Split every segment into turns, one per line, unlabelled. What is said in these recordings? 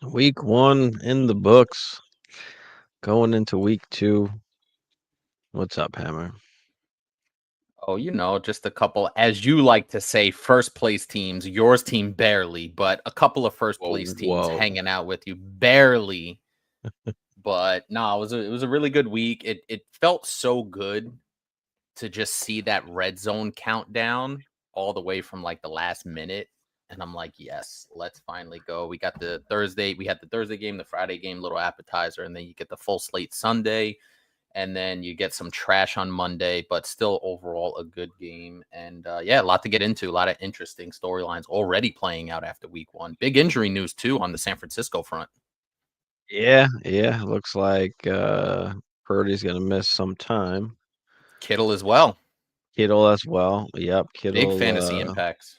Week 1 in the books. Going into week 2. What's up, Hammer?
Oh, just a couple, as you like to say, first place teams. Yours team barely, but a couple of first
Whoa,
place teams
whoa.
hanging out with you barely. But no, it was a really good week. It felt so good to just see that red zone countdown all the way from like the last minute. And I'm like, yes, let's finally go. We had the Thursday game, the Friday game, little appetizer, and then you get the full slate Sunday, and then you get some trash on Monday, but still overall a good game. And yeah, a lot to get into, a lot of interesting storylines already playing out after week 1. Big injury news too on the San Francisco front.
Yeah. Looks like Purdy's gonna miss some time.
Kittle as well.
Kittle as well. Yep,
Big
Kittle.
fantasy impacts.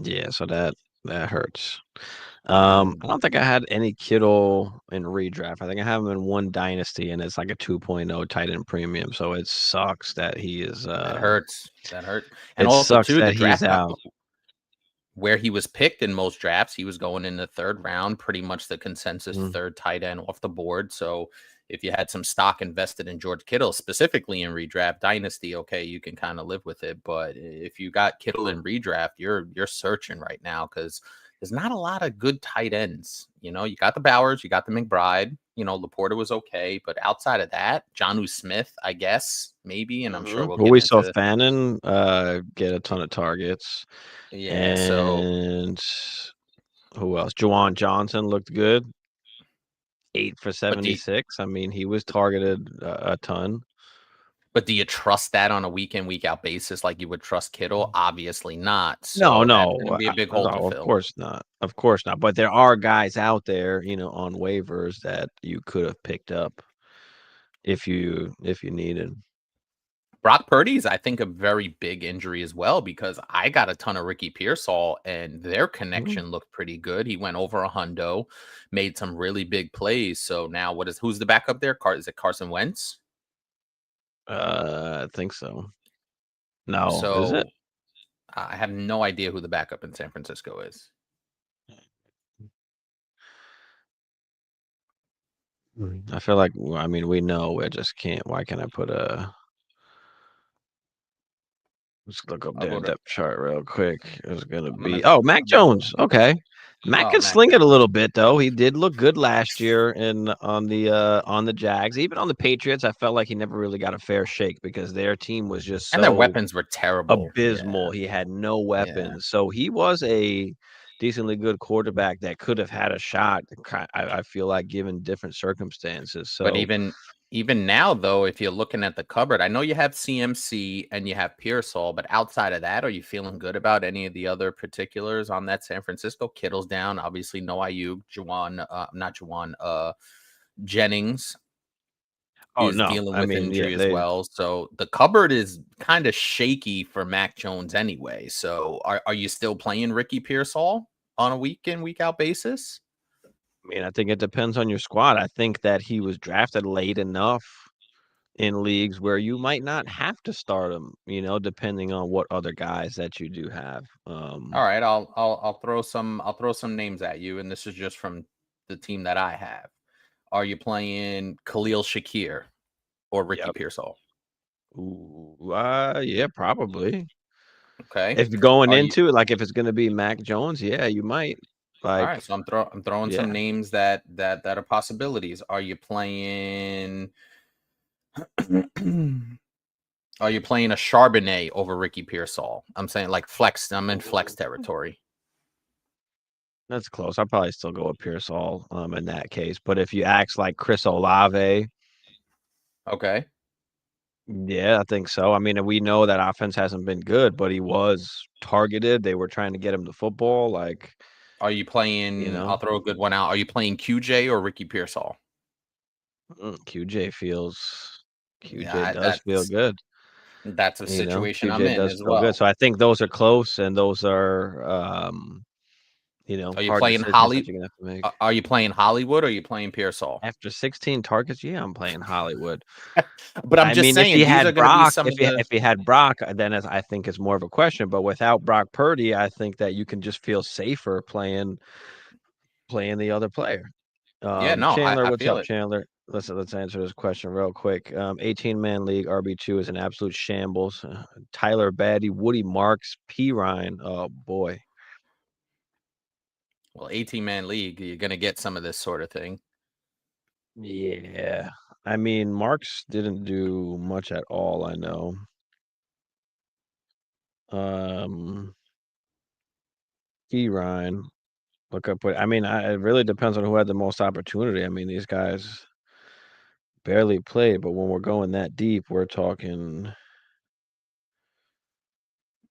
Yeah, so that hurts. I don't think I had any Kittle in redraft. I think I have him in one dynasty, and it's like a 2.0 tight end premium. So it sucks that he is.
That hurts. That hurt. And
It
also
sucks
too, the
that he's
draft
out.
where he was picked in most drafts, he was going in the third round, pretty much the consensus
Mm.
third tight end off the board. So if you had some stock invested in George Kittle, specifically in redraft dynasty, okay, you can kind of live with it. But if you got Kittle in redraft, you're searching right now because there's not a lot of good tight ends. You got the Bowers, you got the McBride. Laporta was okay, but outside of that, Jonnu Smith, I guess maybe, and I'm sure we'll
Well,
get
we saw
into.
Fannin get a ton of targets,
Yeah, so
and who else? Juwan Johnson looked good. 8 for
but the
76. I mean, he was targeted a ton.
But do you trust that on a week in, week out basis like you would trust Kittle? Obviously not.
No,
So that's going to
no,
be a big hole
no,
to
of
fill.
course not. Of course not. But there are guys out there, on waivers that you could have picked up if you needed.
Brock Purdy's, I think, a very big injury as well because I got a ton of Ricky Pearsall and their
Mhm.
connection looked pretty good. He went over a hundo, made some really big plays. So now who's the backup there? Is it Carson Wentz?
I think so. No, is it?
So I have no idea who the backup in San Francisco is.
I feel like I mean we know we just can't. Why can't I put a? Let's look up
I'll
their
go to.
depth chart real quick. It's gonna
I'm gonna.
be Mac
I'm gonna go.
Jones. Okay, Mac
Oh,
can
Mac
sling it a
Jones.
little bit though. He did look good last year in on the Jags. Even on the Patriots, I felt like he never really got a fair shake because their team was just
And their
so
weapons were terrible. Yeah.
abysmal. He had no
Yeah.
weapons, so he was a decently good quarterback that could have had a shot. I feel like given different circumstances.
But
So
even now, though, if you're looking at the cupboard, I know you have CMC and you have Pearsall, but outside of that, are you feeling good about any of the other particulars on that San Francisco? Kittle's down, obviously no Ayuk, not Juwan, Jennings
oh
is
no,
dealing
I
with
mean yeah
injury as
they.
well. So the cupboard is kind of shaky for Mac Jones anyway. So are you still playing Ricky Pearsall on a week in, week out basis?
I mean, I think it depends on your squad. I think that he was drafted late enough in leagues where you might not have to start him, depending on what other guys that you do have.
All right, I'll throw some names at you, and this is just from the team that I have. Are you playing Khalil Shakir or Ricky
Yep.
Pearsall?
Ooh, yeah, probably.
Okay.
If you're going
Are you
into it, like if it's gonna be Mac Jones, yeah, you might.
all
Like,
right? So I'm throwing
yeah.
some names that are possibilities. Are you playing? Are you playing a Charbonnet over Ricky Pearsall? I'm saying like flex. I'm in flex
Ooh,
territory.
that's close. I'd probably still go with Pearsall, in that case. But if you ask like Chris Olave,
Okay.
yeah, I think so. I mean, we know that offense hasn't been good, but he was targeted. They were trying to get him the football, like,
Are you
you
playing? I'll
know.
throw a good one out. Are you playing QJ or Ricky Pearsall?
QJ feels QJ
Yeah,
does feel good,
that's a situation I'm
QJ
in
does
as
feel good.
well.
So I think those are close and those are,
Are you
hard
playing
decisions that
Holly?
you're gonna have to make.
Are you playing Hollywood or are you playing Pearsall?
After 16 targets, yeah, I'm playing Hollywood.
But I'm
I
just
mean, if
saying
he
these
had
are going to be
Brock,
some
if
of
he
the.
if he had Brock, then I think it's more of a question. But without Brock Purdy, I think that you can just feel safer playing playing the other player.
Yeah, no,
Chandler,
I
what's
feel
up,
it.
Chandler? Let's answer this question real quick. 18-man league RB2 is an absolute shambles. Tyler Baddy, Woody Marks, P Ryan. Oh boy.
Well, 18-man league, you're gonna get some of this sort of thing.
Yeah. I mean, Marks didn't do much at all, I know. P Ryan. Look up what I mean, it really depends on who had the most opportunity. I mean, these guys barely played, but when we're going that deep, we're talking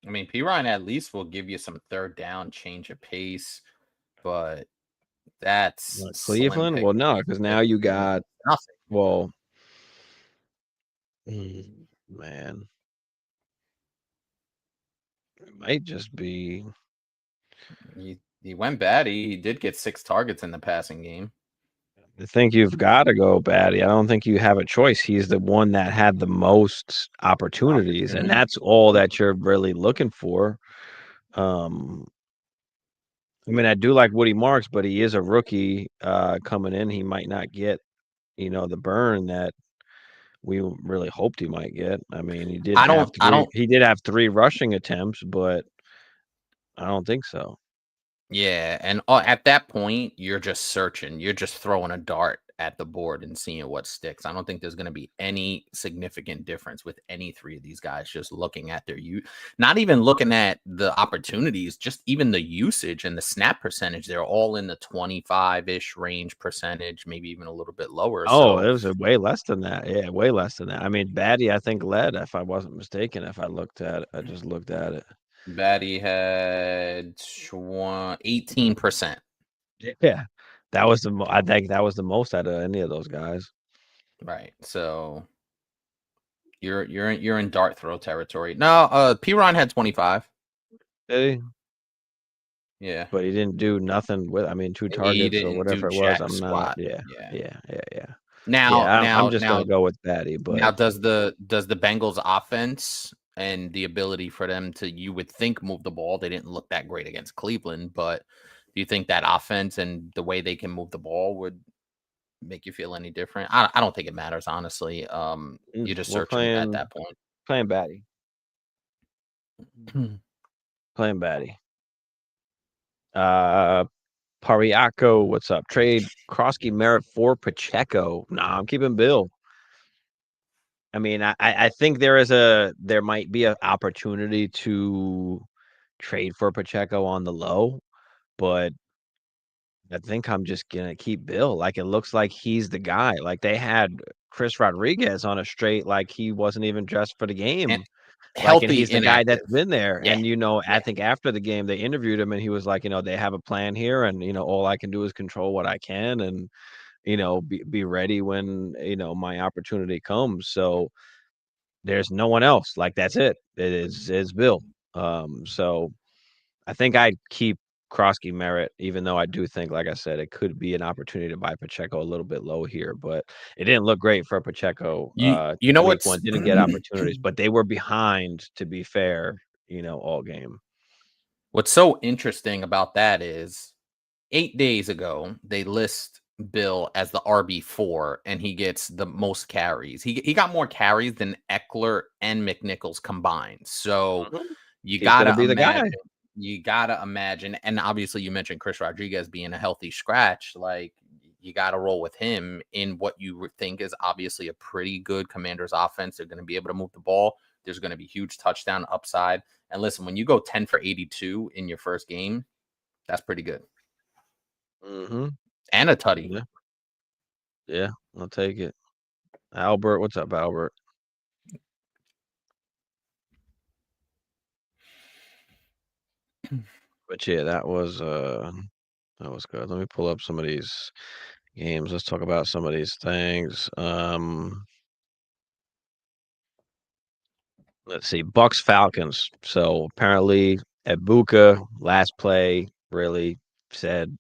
I mean, P Ryan at least will give you some third down, change of pace, but that's slim
Cleveland. Well,
pickings.
no, because now you got
Nothing.
well, man, it might just be.
He went bad. He did get 6 targets in the passing game.
I think you've got to go Batty. I don't think you have a choice. He's the one that had the most opportunities, and that's all that you're really looking for. I mean, I do like Woody Marks, but he is a rookie coming in. He might not get, the burn that we really hoped he might get. I mean, he did
I
have
don't I
three.
don't
He did have 3 rushing attempts, but I don't think so.
Yeah, and at that point, you're just searching. You're just throwing a dart at the board and seeing what sticks. I don't think there's going to be any significant difference with any 3 of these guys. Just looking at their not even looking at the opportunities, just even the usage and the snap percentage. They're all in the 25-ish range percentage, maybe even a little bit lower.
Oh,
So
it was way less than that. Yeah, way less than that. I mean, Batty, I think led, if I wasn't mistaken. If I looked at it, I just looked at it.
Batty had 18%.
Yeah, that was I think that was the most out of any of those guys.
Right. So you're in dart throw territory. No, P Ron had 25.
Did he?
Yeah.
But he didn't do nothing with. I mean, 2
He
targets or
didn't do
whatever it was.
jack
I'm not.
squat.
Yeah,
Yeah.
yeah, yeah, yeah.
Now,
Yeah, I'm
now,
just gonna
now,
go with Batty,
now
but
does the Bengals offense and the ability for them to, you would think, move the ball, they didn't look that great against Cleveland, but do you think that offense and the way they can move the ball would make you feel any different? I don't think it matters, honestly. You're just
we're
searching at
playing
that point.
playing Batty, playing Batty. Uh, Pariaco, what's up? Trade Krosky Merritt for Pacheco. Nah, I'm keeping Bill. I mean, I think there might be an opportunity to trade for Pacheco on the low, but I think I'm just gonna keep Bill. Like, it looks like he's the guy. Like, they had Chris Rodriguez on a straight, like he wasn't even dressed for the
And
game. Like, and
healthy
he's the guy
inactive.
that's been there.
Yeah.
And, I
Yeah.
think after the game, they interviewed him and he was like, they have a plan here. And, all I can do is control what I can and, be ready when, my opportunity comes. So there's no one else. Like, that's it. It's Bill. So I think I'd keep Krosky Merritt, even though I do think, like I said, it could be an opportunity to buy Pacheco a little bit low here, but it didn't look great for Pacheco.
You know
Week
what's
1 didn't get opportunities, but they were behind, to be fair, all game.
what's so interesting about that is 8 days ago, they list Bill as the RB4 and he gets the most carries. He got more carries than Eckler and McNichols combined. So
Mhm.
you
He's gonna
gotta
be the
imagine,
guy.
and obviously you mentioned Chris Rodriguez being a healthy scratch. Like, you gotta roll with him in what you would think is obviously a pretty good Commanders offense. They're gonna be able to move the ball. There's gonna be huge touchdown upside. And listen, when you go 10 for 82 in your first game, that's pretty good.
Mhm.
And a tutty.
Yeah. Yeah, I'll take it. Albert, what's up, Albert? But yeah, that was good. Let me pull up some of these games. Let's talk about some of these things. Let's see, Bucks Falcons. So apparently Ibuka last play really said,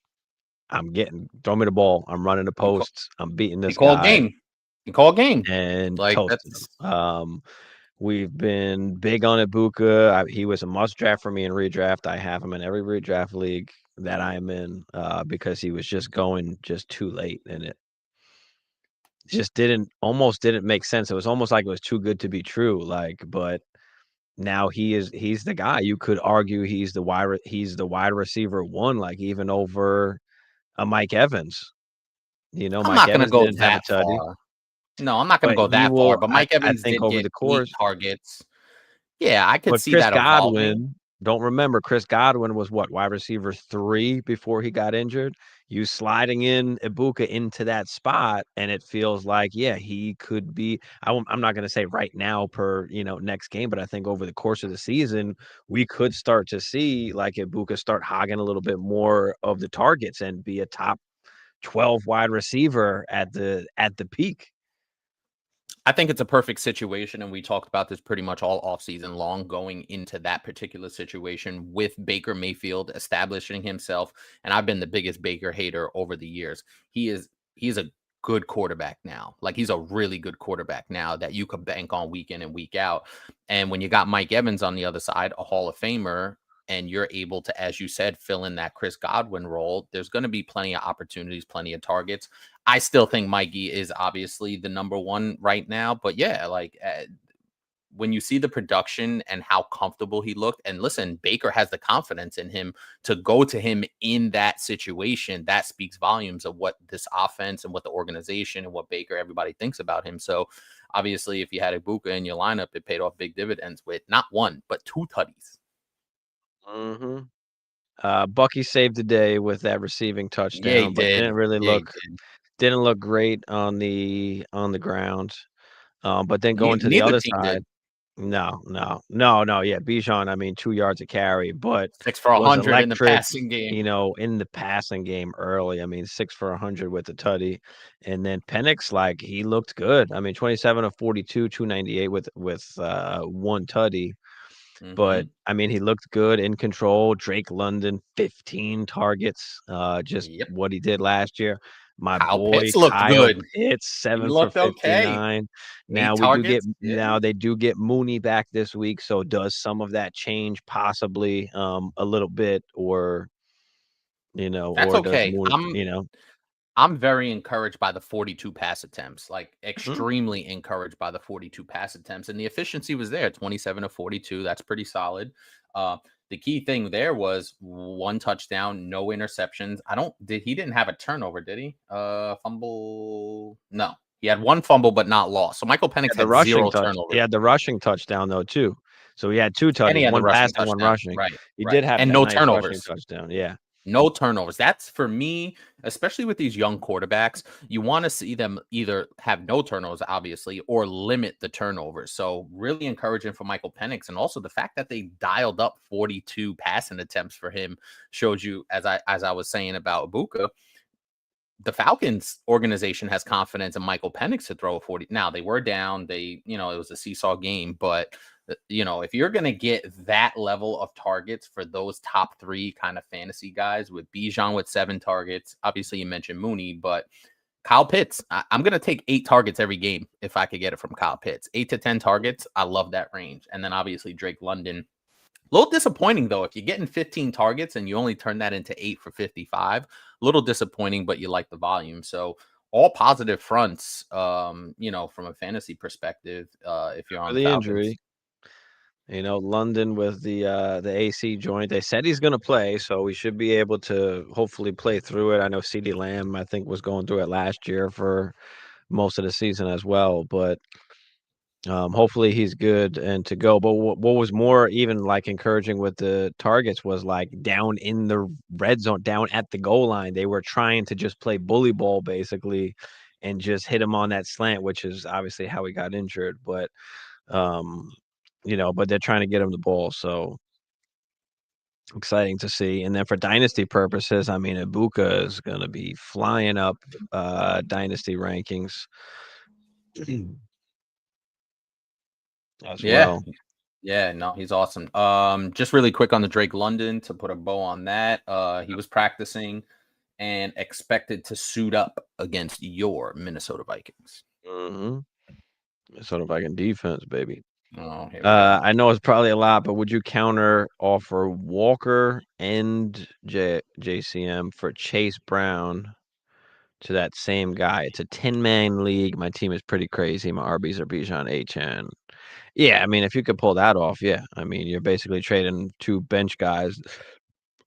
throw me the ball. I'm running the
He, call,
posts. I'm beating
he
this
called
guy
game. He called game.
and
Like,
toasted
that's
him. We've been big on Ibuka. He was a must draft for me in redraft. I have him in every redraft league. that I'm in because he was just going just too late, and it just almost didn't make sense. It was almost like it was too good to be true. Like, but now he's the guy. You could argue he's the wide receiver one, like even over a Mike Evans.
I'm
Mike
not gonna
Evans
go
didn't have a
that
tutty,
far. No, I'm not gonna
but
go
he
that far.
will.
But Mike
I
Evans
think
did
over
get
the
8
course.
targets. Yeah, I could
But
see
Chris
that evolving.
Godwin, don't remember, Chris Godwin was what, wide receiver 3 before he got injured? You sliding in Ibuka into that spot, and it feels like, yeah, he could be. I'm not going to say right now per next game, but I think over the course of the season, we could start to see like Ibuka start hogging a little bit more of the targets and be a top 12 wide receiver at the peak.
I think it's a perfect situation, and we talked about this pretty much all offseason long, going into that particular situation with Baker Mayfield establishing himself. And I've been the biggest Baker hater over the years. He's a good quarterback now. Like, he's a really good quarterback now that you could bank on week in and week out. And when you got Mike Evans on the other side, a Hall of Famer, and you're able to, as you said, fill in that Chris Godwin role, there's going to be plenty of opportunities, plenty of targets. I still think Mikey is obviously the number one right now, but yeah, like when you see the production and how comfortable he looked, and listen, Baker has the confidence in him to go to him in that situation. That speaks volumes of what this offense and what the organization and what Baker, everybody thinks about him. So obviously, if you had Ibuka in your lineup, it paid off big dividends with not one but 2 tutties.
Mm-hmm. Bucky saved the day with that receiving
Yeah, he
touchdown, but
did. Yeah, he did.
didn't look great on the ground. But then going to the
Neither
other
team
side,
did.
no, yeah, Bijan, I mean, 2 yards of carry, but
6 for
was
100 in the
electric,
passing game.
in the passing game early. I mean, 6 for 100 with the tutty, and then Penix, like, he looked good. I mean, 27 of 42, 298 with 1 tutty. But
Mhm.
I mean, he looked good in control. Drake London, 15 targets, just
Yep.
what he did last year. My
Kyle
boy
Pitts looked
Kyle
good.
Pitts,
He
7 for
looked okay.
59.
8 targets. Yeah.
Now they do get Mooney back this week. So does some of that change possibly a little bit,
That's
or does
okay.
Mooney,
I'm very encouraged by the 42 pass attempts, like
mm,
extremely encouraged by the 42 pass attempts. And the efficiency was there, 27 of 42. That's pretty solid. Uh, the key thing there was 1 touchdown, no interceptions. He didn't have a turnover, did he? Fumble. No, he had 1 fumble, but not lost. So Michael Penix had 0
he
turnovers.
had the rushing touchdown though too. So he had 2
And he
tutties,
had the
1
rushing
passing, 1
touchdown.
rushing.
Right,
He
right.
did have
And
that
no
nice rushing
turnovers.
touchdown. Yeah.
No turnovers. That's for me, especially with these young quarterbacks. You want to see them either have no turnovers, obviously, or limit the turnovers. So, really encouraging for Michael Penix. And also the fact that they dialed up 42 passing attempts for him shows you, as I was saying about Ibuka, the Falcons organization has confidence in Michael Penix to throw a 40. Now they were down. It was a seesaw game, but if you're going to get that level of targets for those top 3 kind of fantasy guys, with Bijan with 7 targets, obviously you mentioned Mooney, but Kyle Pitts, I'm going to take 8 targets every game if I could get it from Kyle Pitts. 8 to 10 targets. I love that range. And then obviously Drake London. A little disappointing though, if you're getting 15 targets and you only turn that into 8 for 55. A little disappointing, but you like the volume. So all positive fronts, from a fantasy perspective, if you're
For
on the
the
Falcons.
injury. London with the AC joint. They said he's going to play, so we should be able to hopefully play through it. I know CeeDee Lamb, I think, was going through it last year for most of the season as well, but hopefully he's good and to go. But what was more even like encouraging with the targets was like down in the red zone, down at the goal line. They were trying to just play bully ball basically and just hit him on that slant, which is obviously how he got injured. Um, but they're trying to get him the ball. So exciting to see. And then for dynasty purposes, I mean, Ibuka is going to be flying up dynasty rankings as
Yeah.
well.
Yeah, no, he's awesome. Just really quick on the Drake London to put a bow on that. He was practicing and expected to suit up against your Minnesota Vikings.
Mm-hmm. Sort of like in defense, baby.
Oh, here we go.
I know it's probably a lot, but would you counter offer Walker and JCM for Chase Brown to that same guy? It's a 10-man league. My team is pretty crazy. My RBs are Bijan HN. Yeah, I mean, if you could pull that off, yeah. I mean, you're basically trading 2 bench guys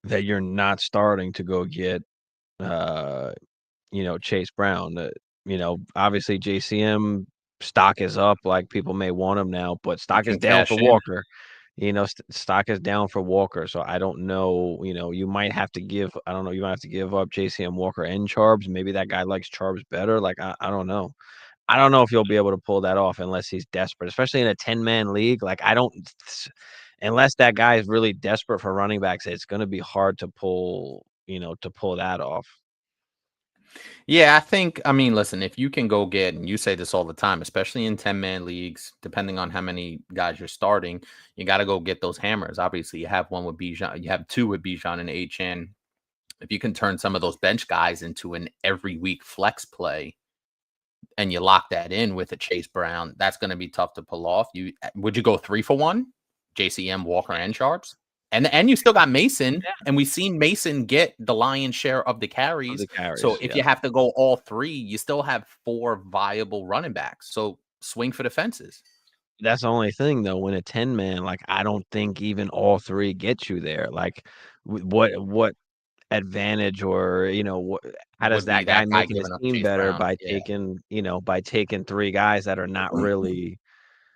that you're not starting to go get, uh, Chase Brown. Obviously JCM stock is up, like people may want him now, but
You
stock is
can
down
cash
for
in.
Walker. Stock is down for Walker, so I don't know. You might have to give. I don't know. You might have to give up JCM Walker and Charbs. Maybe that guy likes Charbs better. Like I don't know. I don't know if you'll be able to pull that off unless he's desperate, especially in a 10-man league. Like I don't, unless that guy is really desperate for running backs, it's going to be hard to pull. To pull that off.
Yeah, I mean, listen, if you can go get, and you say this all the time, especially in 10-man leagues, depending on how many guys you're starting, you got to go get those hammers. Obviously, you have one with Bijan, you have two with Bijan and HN. If you can turn some of those bench guys into an every week flex play and you lock that in with a Chase Brown, that's going to be tough to pull off. Would you go 3-for-1? JCM, Walker, and Sharps? And you still got Mason,
Yeah,
and we've seen Mason get the lion's share of the
of
carries.
the carries.
So if
Yeah.
you have to go all three, you still have 4 viable running backs. So swing for the fences.
That's the only thing though, when a 10-man, like I don't think even all 3 get you there. Like what advantage or, how does
Would be
that guy
that guy
making his
giving up
team
Chase
better
Brown.
by
Yeah.
taking 3 guys that are not really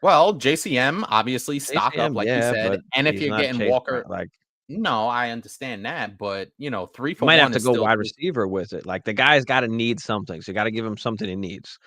Well, JCM obviously stock up,
JCM,
like you
yeah,
said.
but
And if
he's
you're
not
getting
Chase Brown.
Walker,
Like
no, I understand that, but three
you
for
might have
one
to
is
go
still
wide
just
receiver with it. Like the guy's got to need something. So you got to give him something he needs.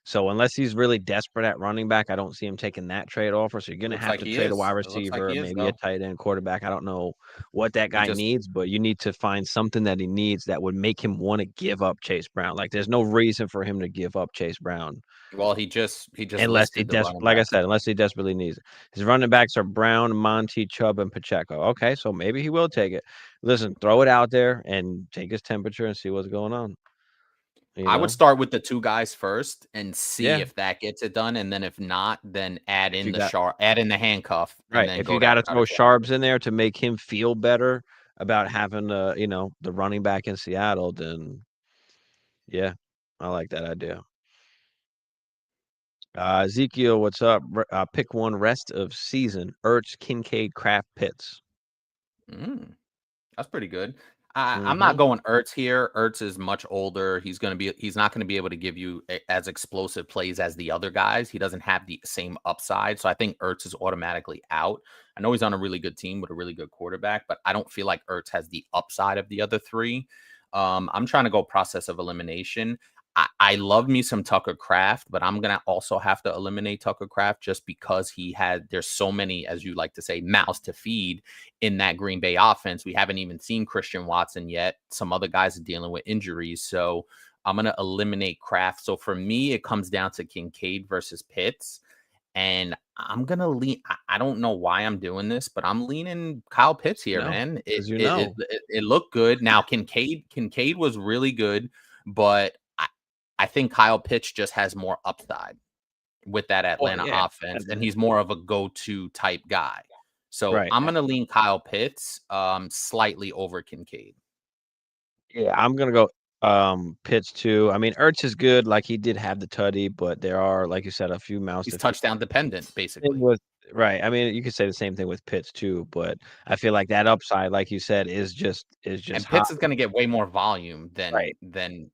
So unless he's really desperate at running back, I don't see him taking that trade offer. So you're going to
looks
have
like
to
he
trade a wide
is. It looks like
receiver,
he is
maybe a
though.
tight end, quarterback. I don't know what that
He
guy
just
needs, but you need to find something that he needs that would make him want to give up Chase Brown. Like there's no reason for him to give up Chase Brown
well, he just
unless he
listed the running
like I
backs.
said, unless he desperately needs it. His running backs are Brown, Monty, Chubb, and Pacheco. Okay, so maybe he will take it. Listen, throw it out there and take his temperature and see what's going on. You
I would
know?
start with the 2 guys first and see
Yeah.
if that gets it done, and then if not, then
If you got
add in the handcuff, and
Right,
then
if you
go that
gotta
route
throw
as well.
Sharps in there to make him feel better about having, the running back in Seattle, then yeah, I like that idea. Ezekiel, what's up? Pick 1 rest of season, Ertz, Kincaid, Kraft, Pitts.
Mm. That's pretty good. I'm not
Mhm.
going Ertz here. Ertz is much older. He's not going to be able to give you as explosive plays as the other guys. He doesn't have the same upside. So I think Ertz is automatically out. I know he's on a really good team with a really good quarterback, but I don't feel like Ertz has the upside of the other 3. I'm trying to go process of elimination. I love me some Tucker Craft, but I'm gonna also have to eliminate Tucker Craft just because there's so many, as you like to say, mouths to feed in that Green Bay offense. We haven't even seen Christian Watson yet. Some other guys are dealing with injuries. So I'm going to eliminate Kraft. So for me, it comes down to Kincaid versus Pitts. And I'm going to lean. I don't know why I'm doing this, but I'm leaning Kyle Pitts here,
No,
man. It,
because you
it, it,
know.
it, it looked good. Now, Kincaid was really good, but I think Kyle Pitts just has more upside with that
Well,
Atlanta
yeah,
offense, and he's more of a go-to type guy. So
right.
I'm gonna lean Kyle Pitts slightly over Kincaid.
Yeah, I'm gonna go, Pitts too. I mean, Ertz is good, like, he did have the tutty, but there are, like you said, a few mouths
He's
to feed.
touchdown dependent,
Thing
basically.
with Right, I mean, you could say the same thing with Pitts too, but I feel like that upside, like you said, is just
And
high.
Pitts is gonna get way more volume
Right,
than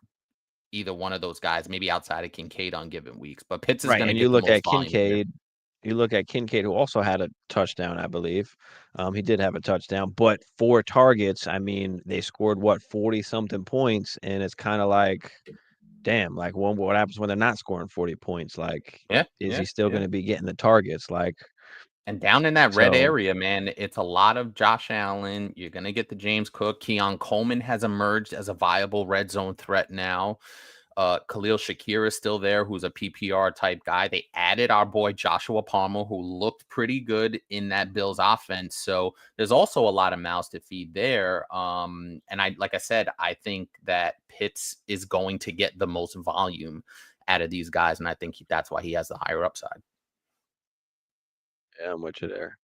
either one of those guys, maybe outside of Kincaid on given weeks. But Pitts is
right,
gonna
and you
get the
look
most
at
volume here.
Kincaid, who also had a touchdown, I believe. He did have a touchdown, but 4 targets, I mean, they scored, what, 40 something points, and it's kinda like, damn, like, what happens when they're not scoring 40 points? Like,
Yeah,
is
yeah,
he still
yeah.
gonna be getting the targets? Like,
And down in that red
so
area, man, it's a lot of Josh Allen. You're gonna get the James Cook. Keon Coleman has emerged as a viable red zone threat now. Khalil Shakir is still there, who's a PPR type guy. They added our boy Joshua Palmer, who looked pretty good in that Bills offense. So there's also a lot of mouths to feed there. And like I said, I think that Pitts is going to get the most volume out of these guys, and I think that's why he has the higher upside.
Yeah, I'm with you there.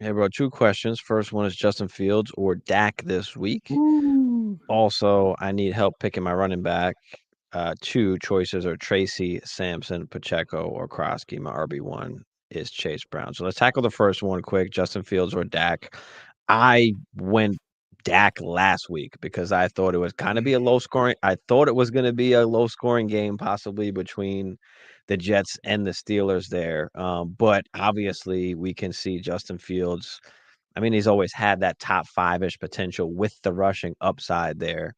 Hey, bro, two questions. First one is Justin Fields or Dak this week.
Ooh.
Also, I need help picking my running back. Two choices are Tracy, Sampson, Pacheco, or Krosky. My RB1 is Chase Brown. So let's tackle the first one quick. Justin Fields or Dak. I went Dak last week because I thought it was kind of be a low scoring. I thought it was going to be a low scoring game, possibly between the Jets and the Steelers there. But obviously, we can see Justin Fields. I mean, he's always had that top five-ish potential with the rushing upside there.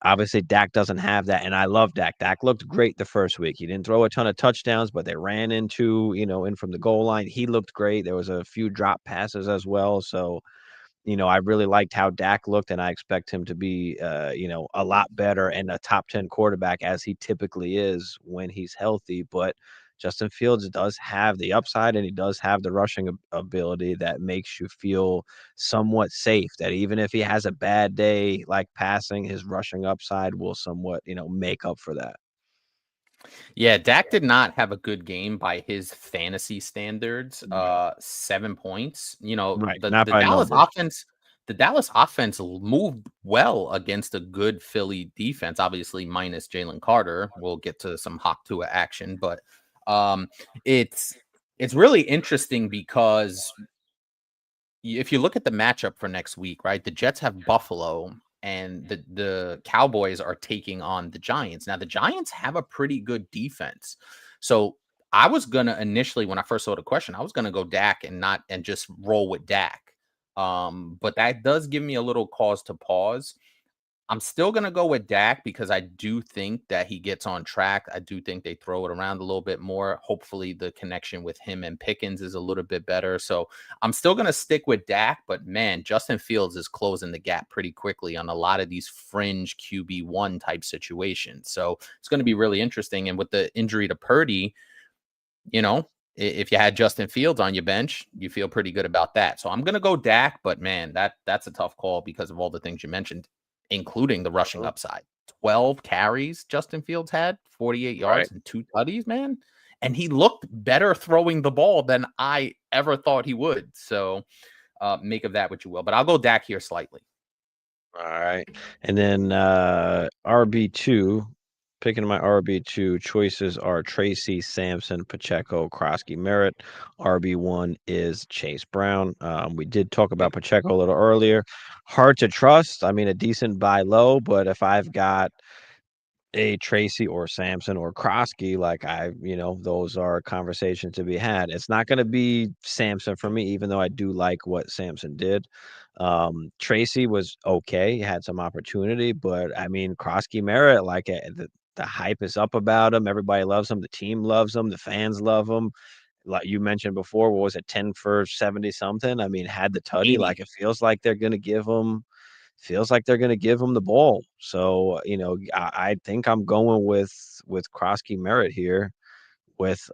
Obviously, Dak doesn't have that, and I love Dak. Dak looked great the first week. He didn't throw a ton of touchdowns, but they ran into, in from the goal line. He looked great. There was a few drop passes as well. So, I really liked how Dak looked, and I expect him to be, a lot better and a top 10 quarterback as he typically is when he's healthy. But Justin Fields does have the upside, and he does have the rushing ability that makes you feel somewhat safe. That even if he has a bad day, like passing, his rushing upside will somewhat, make up for that.
Yeah, Dak did not have a good game by his fantasy standards.
Right.
7 points.
Right.
The
Not
the
by
Dallas
numbers.
offense, the Dallas offense moved well against a good Philly defense. Obviously, minus Jalen Carter. We'll get to some Hawk Tua action, but um, it's really interesting because if you look at the matchup for next week, right? The Jets have Buffalo and the Cowboys are taking on the Giants. Now the Giants have a pretty good defense. So I was gonna initially, when I first saw the question, I was gonna go Dak and just roll with Dak. But that does give me a little cause to pause. I'm still going to go with Dak because I do think that he gets on track. I do think they throw it around a little bit more. Hopefully, the connection with him and Pickens is a little bit better. So I'm still going to stick with Dak, but man, Justin Fields is closing the gap pretty quickly on a lot of these fringe QB1 type situations. So it's going to be really interesting. And with the injury to Purdy, if you had Justin Fields on your bench, you feel pretty good about that. So I'm going to go Dak, but man, that's a tough call because of all the things you mentioned, including the rushing
Uh-huh.
upside. 12 carries Justin Fields had, 48
Right.
yards and 2 tutties, man. And he looked better throwing the ball than I ever thought he would. So make of that what you will. But I'll go Dak here slightly.
All right. And then RB2, picking my RB2 choices are Tracy, Sampson, Pacheco, Krosky, Merritt. RB1 is Chase Brown. We did talk about Pacheco a little earlier. Hard to trust. I mean, a decent buy low, but if I've got a Tracy or Sampson or Krosky, those are conversations to be had. It's not going to be Sampson for me, even though I do like what Sampson did. Tracy was okay, he had some opportunity, but I mean, Krosky Merritt, the hype is up about him. Everybody loves him. The team loves him. The fans love him. Like you mentioned before, what was it, 10 for 70 something? I mean, had the tutty.
80.
Like it feels like they're going to give him the ball. So, I think I'm going with Krosky Merritt here with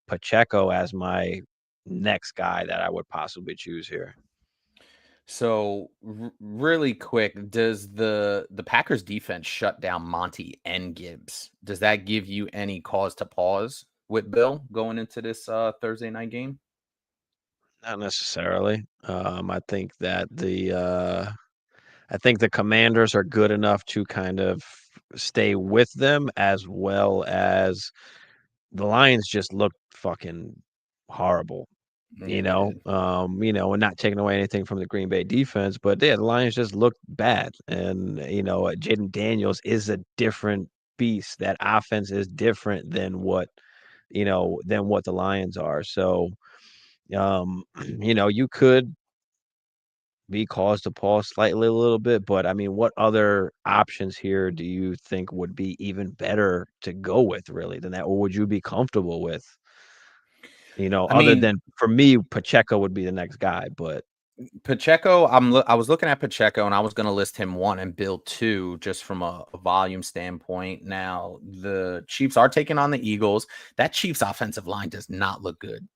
Pacheco as my next guy that I would possibly choose here.
So really quick, does the Packers defense shut down Monty and Gibbs? Does that give you any cause to pause with Bill going into this Thursday night game?
Not necessarily. I think the Commanders are good enough to kind of stay with them, as well as the Lions just looked fucking horrible.
Yeah, they did.
And not taking away anything from the Green Bay defense, but yeah, the Lions just looked bad. And, Jaden Daniels is a different beast. That offense is different than what the Lions are. So, you could be caused to pause slightly a little bit, but I mean, what other options here do you think would be even better to go with really than that? Or would you be comfortable with?
I
Other
mean,
than for me, Pacheco would be the next guy, but
Pacheco, I was looking at Pacheco and I was going to list him 1 and Bill 2 just from a volume standpoint. Now, the Chiefs are taking on the Eagles. That Chiefs offensive line does not look good.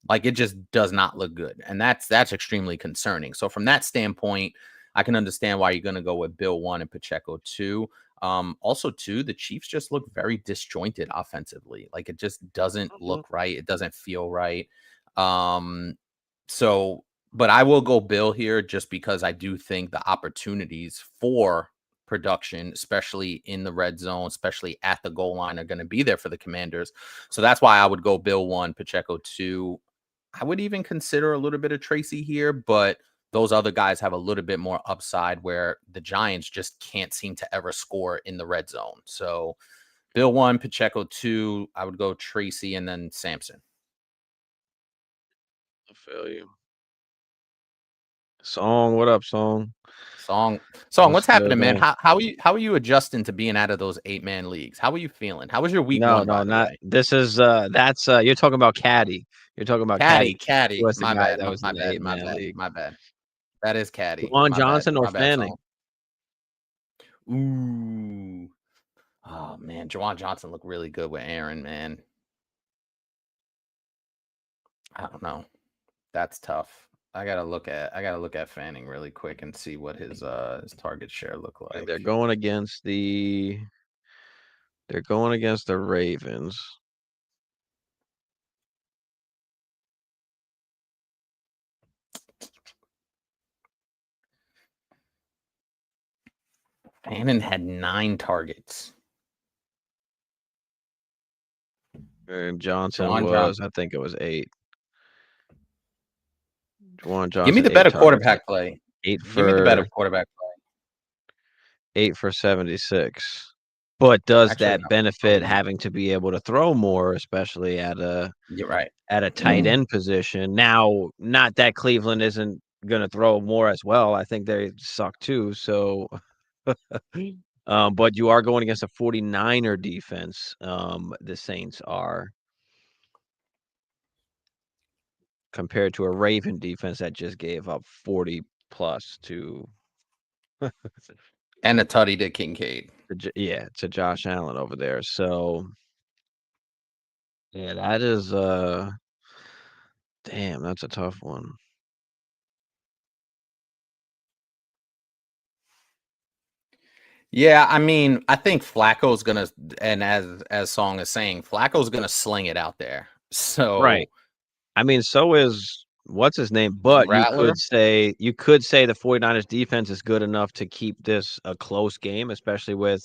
Like it just does not look good. And that's extremely concerning. So from that standpoint, I can understand why you're going to go with Bill 1 and Pacheco 2. Also, too, the Chiefs just look very disjointed offensively. Like it just doesn't
Mhm.
look right. It doesn't feel right. Um, so, but I will go Bill here just because I do think the opportunities for production, especially in the red zone, especially at the goal line, are going to be there for the Commanders. So that's why I would go Bill 1, Pacheco 2. I would even consider a little bit of Tracy here, but those other guys have a little bit more upside where the Giants just can't seem to ever score in the red zone. So Bill 1, Pacheco 2, I would go Tracy and then Sampson.
I feel you. Song, what up, Song?
Song,
What's
what's
good,
happening, man?
man?
How are you adjusting to being out of those 8-man leagues? How are you feeling? How was your week
No,
one,
no,
by the
not
way?
this is that's you're talking about Caddy. You're talking about Caddy. He
Caddy.
was the
My
guy
bad.
that was in
My
the
bad. My
eight-man
bad.
league.
My bad. That is Caddy.
Juwan
My bad.
Johnson or
My bad,
Fanning?
Song. Ooh. Oh man, Jawan Johnson looked really good with Aaron, man. I don't know. That's tough. I gotta look at Fanning really quick and see what his target share look
And
like.
they're going against the Ravens.
Fanning had 9 targets.
And Johnson
Jawan
was,
Johnson.
I think it was 8. Juwan
Give me
Johnson,
the
8
better
targets,
quarterback play.
8
Give me the better
for
quarterback play.
8 for 76. But does
Actually,
that
no. I'm
benefit
wrong.
having to be able to throw more, especially
You're right.
at a tight end position? Now, not that Cleveland isn't going to throw more as well. I think they suck too. So, but you are going against a 49er defense. The Saints are compared to a Raven defense that just gave up 40 plus to
And a tutty to Kincaid.
yeah, to Josh Allen over there. So, yeah, that is damn, that's a tough one.
Yeah, I mean, I think Flacco's gonna, and as Song is saying, Flacco's gonna sling it out there.
Right.
So
I mean, so is what's his name, but
Rattler,
you could say the 49ers defense is good enough to keep this a close game, especially with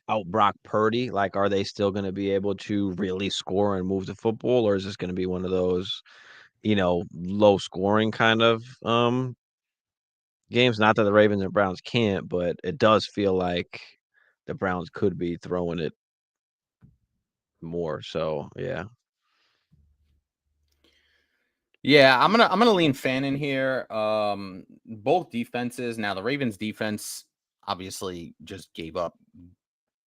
out Brock Purdy. Like, are they still going to be able to really score and move the football, or is this going to be one of those, low scoring kind of games? Not that the Ravens and Browns can't, but it does feel like the Browns could be throwing it more. So, yeah.
yeah, I'm gonna lean Fan in here. Both defenses. Now the Ravens defense obviously just gave up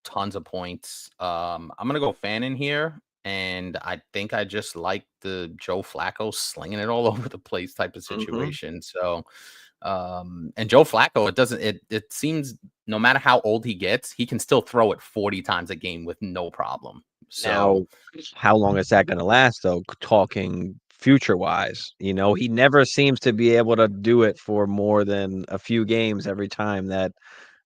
tons of points. I'm gonna go Fan in here, and I think I just like the Joe Flacco slinging it all over the place type of
Hmm.
situation. So, and Joe Flacco, it seems no matter how old he gets, he can still throw it 40 times a game with no problem. So
Now, how long is that gonna last though, talking future-wise? He never seems to be able to do it for more than a few games every time that,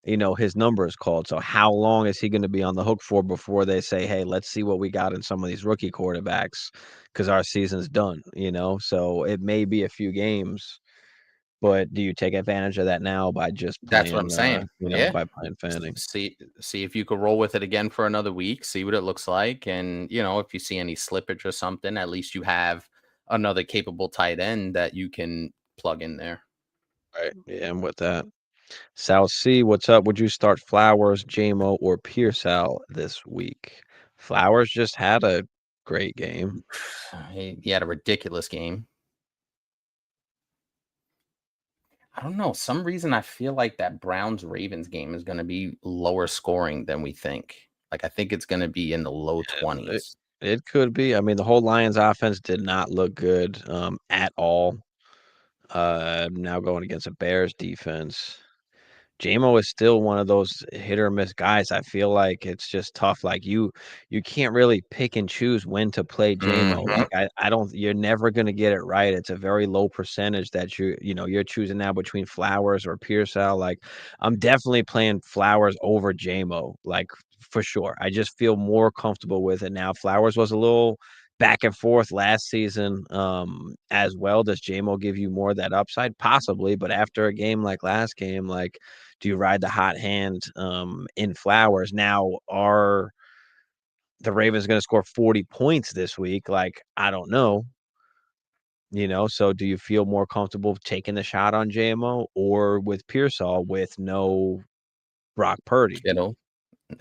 his number is called. So how long is he gonna be on the hook for before they say, "Hey, let's see what we got in some of these rookie quarterbacks, because our season's done?" So it may be a few games, but do you take advantage of that now by just
that's what I'm
playing,
saying. Yeah.
by playing Fanning?
See if you could roll with it again for another week, see what it looks like. And if you see any slippage or something, at least you have another capable tight end that you can plug in there.
Right. Yeah, I'm with that. Sal C, what's up? Would you start Flowers, JMO, or Pearsall this week? Flowers just had a great game.
He had a ridiculous game. I don't know. Some reason I feel like that Browns Ravens game is going to be lower scoring than we think. Like I think it's going to be in the low
It,
20s.
it could be. I mean, the whole Lions offense did not look good at all. Now going against a Bears defense. JMO is still one of those hit or miss guys. I feel like it's just tough. Like you can't really pick and choose when to play JMO.
Mhm.
Like I don't you're never gonna get it right. It's a very low percentage that you're choosing now between Flowers or Pearsall. Like I'm definitely playing Flowers over JMO, like for sure. I just feel more comfortable with it now. Flowers was a little back and forth last season as well. Does JMO give you more of that upside? Possibly, but after a game like last game, like do you ride the hot hand in Flowers? Now, are the Ravens going to score 40 points this week? Like, I don't know. So do you feel more comfortable taking the shot on JMO or with Pearsall with no Brock Purdy?
Kittle.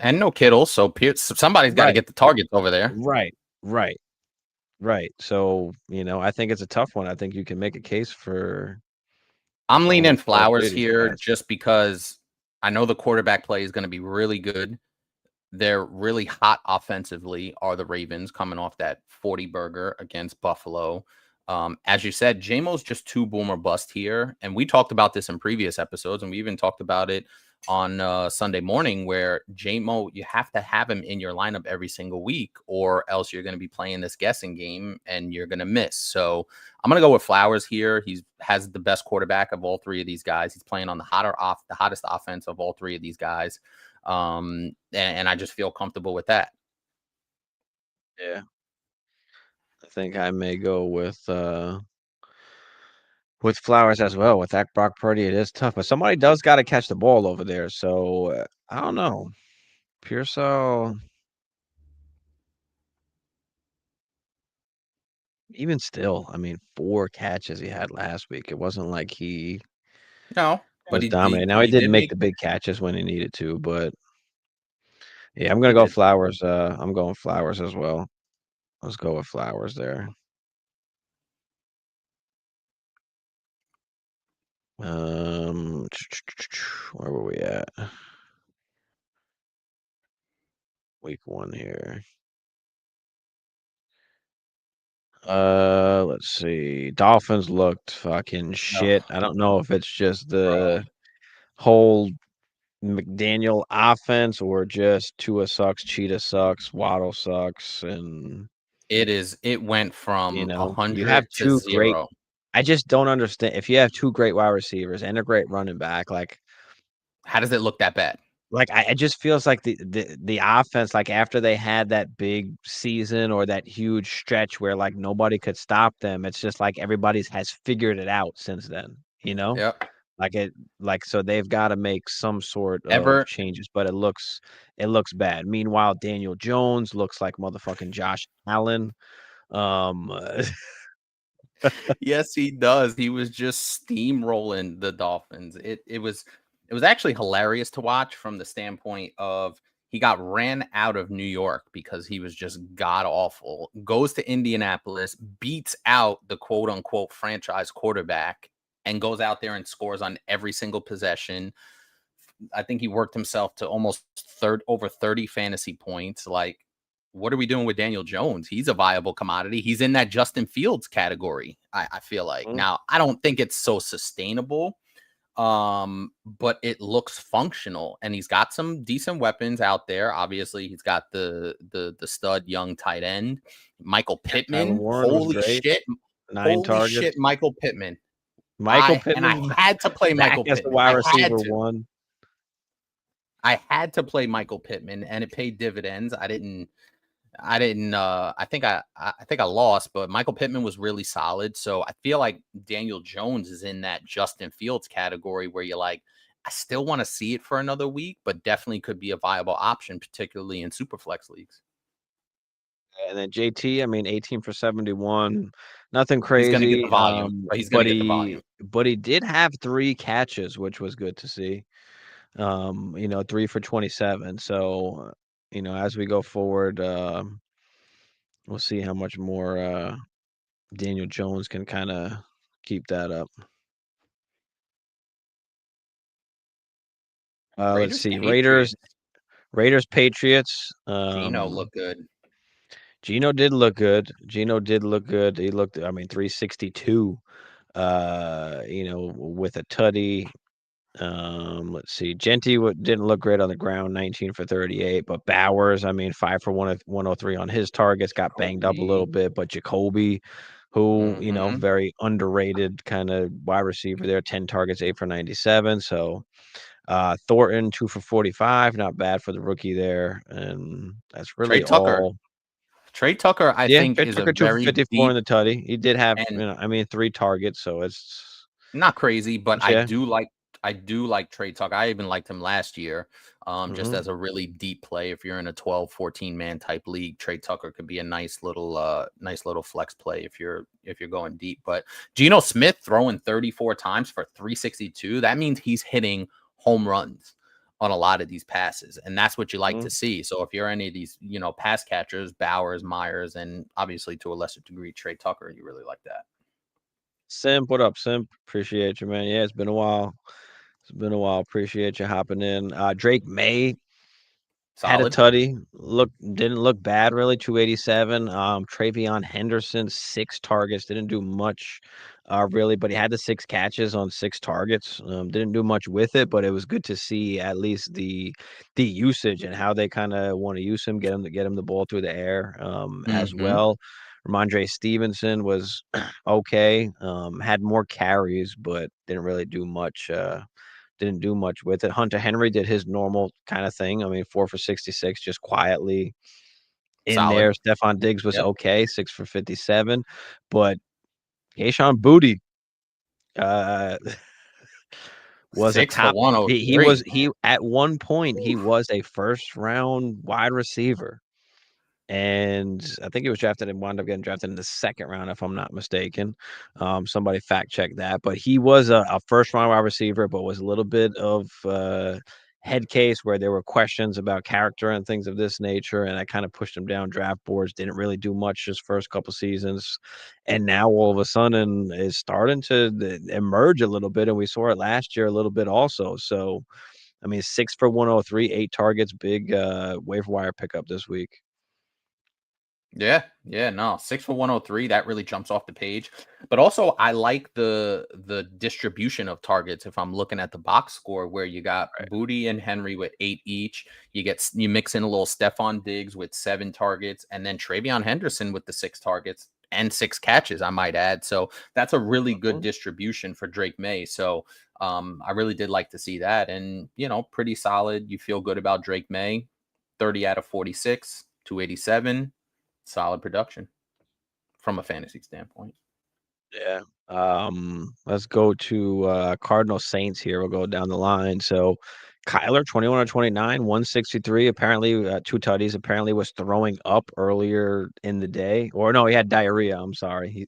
And no Kittle, so somebody's got to
Right,
get the targets over there.
right, right, right. So, I think it's a tough one. I think you can make a case for
I'm
going
leaning
with both
Flowers
of these
here
guys.
just because I know the quarterback play is going to be really good. They're really hot offensively, are the Ravens coming off that 40 burger against Buffalo. As you said, JMO's just too boomer bust here. And we talked about this in previous episodes, and we even talked about it on Sunday morning, where JMO, you have to have him in your lineup every single week, or else you're going to be playing this guessing game and you're going to miss. So I'm going to go with Flowers here. He has the best quarterback of all three of these guys. He's playing on the hottest offense of all three of these guys. And I just feel comfortable with that.
Yeah. I think I may go with Flowers as well. With that Brock Purdy, it is tough, but somebody does got to catch the ball over there. So I don't know. Pearsall, even still, I mean, 4 catches he had last week. It wasn't like he
No, but
was
he he,
dominating. Now he
he
didn't
did
make
make
the big catches when he needed to, but yeah, I'm
he
gonna go
did.
Flowers. I'm going Flowers as well. Let's go with Flowers there. Um, where were we at? Week 1 here. Let's see. Dolphins looked fucking shit.
Oh,
I don't know if it's just
bro.
the whole McDaniel offense or just Tua sucks, Cheetah sucks, Waddle sucks, and
It went from
you have
100 to
2 great.
0.
I just don't understand if you have 2 great wide receivers and a great running back,
How does it look that bad?
I it just feels like the offense, like, after they had that big season or that huge stretch where, like, nobody could stop them, it's just like everybody's has figured it out since then, you know?
Yep.
Like, so they've gotta make some sort of
Ever
changes, but it looks bad. Meanwhile, Daniel Jones looks like motherfucking Josh Allen. Um,
Yes, he does. He was just steamrolling the Dolphins. It was actually hilarious to watch from the standpoint of he got ran out of New York because he was just god awful. Goes to Indianapolis, beats out the quote unquote franchise quarterback, and goes out there and scores on every single possession. I think he worked himself to almost over 30 fantasy points. Like, what are we doing with Daniel Jones? He's a viable commodity. He's in that Justin Fields category. I feel like
mm,
now I don't think it's so sustainable, but it looks functional, and he's got some decent weapons out there. Obviously, he's got the stud young tight end, Michael
yeah, Tyler
Pittman.
Warren was great, 9
Holy
targets.
shit, Michael Pittman.
Michael
I
Pittman
had to play
back
Michael
as the
Pittman.
wide
I
receiver
had to.
1.
I had to play Michael Pittman, and it paid dividends. I think I lost, but Michael Pittman was really solid. So I feel like Daniel Jones is in that Justin Fields category where you're like, I still want to see it for another week, but definitely could be a viable option, particularly in super flex leagues.
And then JT, I mean, 18 for 71, nothing
He's gonna get the
crazy.
volume. He's gonna
But
get the volume.
he did have 3 catches, which was good to see. 3 for 27. So, as we go forward, we'll see how much more Daniel Jones can kind of keep that up. Let's
Raiders,
see.
Patriots.
Raiders, Patriots.
Gino look good.
Gino did look good. Gino did look good. He looked, I mean, 362. With a tutty. Let's see. Genty didn't look great on the ground, 19 for 38. But Bowers, I mean, 5 for 103 on his targets, got banged up a little
Kobe.
bit. But Jacoby, who,
Mm-hmm.
very underrated kind of wide receiver there, 10 targets, 8 for 97. So Thornton, 2 for 45, not bad for the rookie there. And that's
Trey
really
Tucker.
all.
Trey Tucker, I
Yeah,
think,
Trey
is a
Tucker, 2 for
very
54 in
deep
the tutty. He did have,
and
3 targets. So it's,
not crazy, but
yeah.
I do like Trey Tucker. I even liked him last year, just
Hmm.
as a really deep play. If you're in a 12, 14 man type league, Trey Tucker could be a nice little flex play if you're going deep. But Geno Smith throwing 34 times for 362, that means he's hitting home runs on a lot of these passes, and that's what you like to see. So if you're any of these, pass catchers, Bowers, Myers, and obviously to a lesser degree Trey Tucker, you really like that.
Simp, what up, Simp? Appreciate you, man. Yeah, it's been a while. It's been a while. Appreciate you hopping in. Drake May had a
Solid.
tutty. Didn't look bad really. 287. Travion Henderson, 6 targets. Didn't do much, really, but he had the 6 catches on 6 targets. Didn't do much with it, but it was good to see at least the usage and how they kind of want to use him, get him the ball through the air, as
Mm-hmm.
well. Ramondre Stevenson was okay. Had more carries, but didn't really do much. Didn't do much with it. Hunter Henry did his normal kind of thing. I mean, 4 for 66, just quietly in
Solid.
there. Stephon Diggs was
Yep.
okay, 6 for 57, but Kayshon Boutte uh, was a
6 for
top.103. He at one point he was a first round wide receiver. And I think he was drafted and wound up getting drafted in the second round, if I'm not mistaken. Somebody fact check that. But he was a first round wide receiver, but was a little bit of head case where there were questions about character and things of this nature. And I kind of pushed him down draft boards. Didn't really do much his first couple seasons. And now all of a sudden is starting to emerge a little bit. And we saw it last year a little bit also. So, I mean, 6 for 103, 8 targets, big waiver wire pickup this week.
Yeah, yeah, no, 6 for 103. That really jumps off the page. But also, I like the distribution of targets. If I'm looking at the box score, where you got
Right.
Booty and Henry with 8 each, you mix in a little Stephon Diggs with 7 targets, and then Travion Henderson with the 6 targets and 6 catches, I might add. So that's a really good
Mhm.
distribution for Drake May. So I really did like to see that, and pretty solid. You feel good about Drake May, 30 out of 46, 287. Solid production from a fantasy standpoint.
Yeah. Let's go to Cardinal Saints here. We'll go down the line. So Kyler, 21 or 29, 163. Apparently, 2 tutties. Apparently, was throwing up earlier in the day. Or no, he had diarrhea. I'm sorry.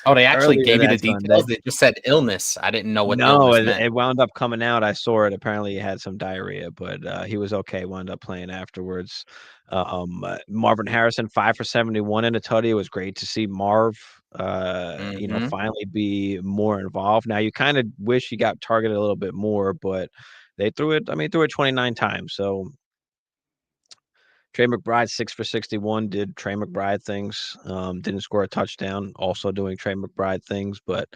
Oh, they actually
Earlier
gave you the
that Sunday.
details? They just said illness. I didn't know what
No,
illness meant.
it wound up coming out. I saw it. Apparently, he had some diarrhea, but he was okay. Wound up playing afterwards. Marvin Harrison, 5 for 71 in a tutty. It was great to see Marv,
Mhm.
finally be more involved. Now, you kind of wish he got targeted a little bit more, but they threw it. I mean, threw it 29 times. So Trey McBride, 6 for 61, did Trey McBride things. Didn't score a touchdown. Also doing Trey McBride things, but.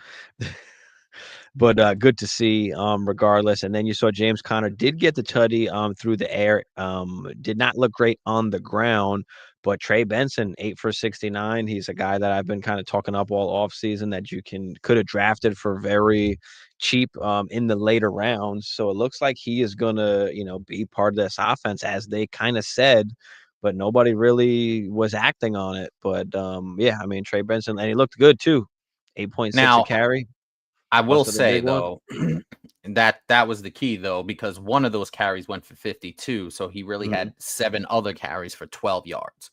But good to see, regardless. And then you saw James Conner did get the tutty through the air. Did not look great on the ground, but Trey Benson, 8 for 69. He's a guy that I've been kind of talking up all offseason that you could have drafted for very cheap in the later rounds. So it looks like he is gonna, be part of this offense as they kind of said, but nobody really was acting on it. But yeah, I mean Trey Benson, and he looked good too. 8.6 a
Now,
carry.
I will
Busted a
say
big one.
though, that was the key though, because one of those carries went for 52, so he really
Mhm,
had 7 other carries for 12 yards.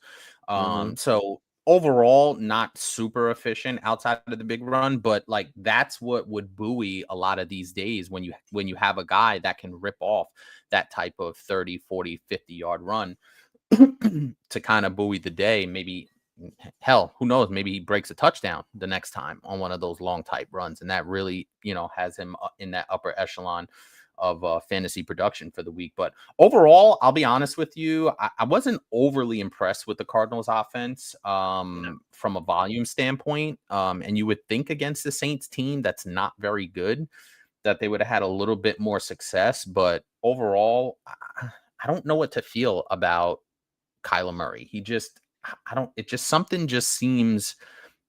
mhm.
So overall, not super efficient outside of the big run, but like that's what would buoy a lot of these days when you have a guy that can rip off that type of 30, 40, 50 yard run to kind of buoy the day. Maybe hell, who knows? Maybe he breaks a touchdown the next time on one of those long type runs, and that really, has him in that upper echelon of fantasy production for the week. But overall, I'll be honest with you, I wasn't overly impressed with the Cardinals offense
No.
from a volume standpoint. And you would think against the Saints team that's not very good, that they would have had a little bit more success. But overall, I don't know what to feel about Kyler Murray. He just, I don't, it just, something just seems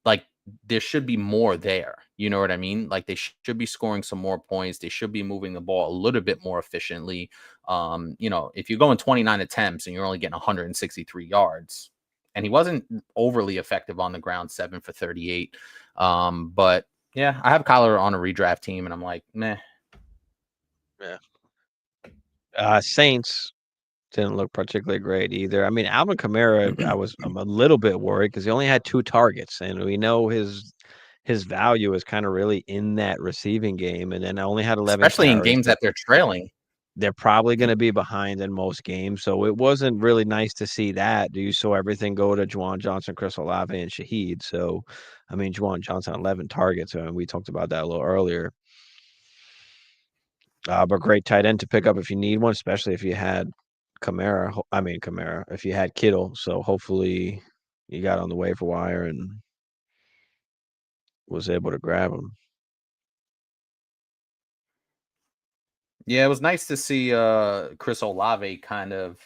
like there should be more there. You know what I mean? Like they should be scoring some more points. They should be moving the ball a little bit more efficiently. If you're going 29 attempts and you're only getting 163 yards, and he wasn't overly effective on the ground, 7 for 38. But yeah, I have Kyler on a redraft team, and I'm like, meh.
Yeah. Saints didn't look particularly great either. I mean, Alvin Kamara, I'm a little bit worried because he only had 2 targets, and we know his value is kind of really in that receiving game, and then I only had 11
Especially in
carries.
games that they're trailing.
They're probably going to be behind in most games, so it wasn't really nice to see that. You saw everything go to Juwan Johnson, Chris Olave, and Shaheed. So, I mean, Juwan Johnson 11 targets, and we talked about that a little earlier. But great tight end to pick up if you need one, especially if you had Kamara. If you had Kittle, so hopefully you got on the waiver wire and was able to grab him.
Yeah, it was nice to see Chris Olave kind of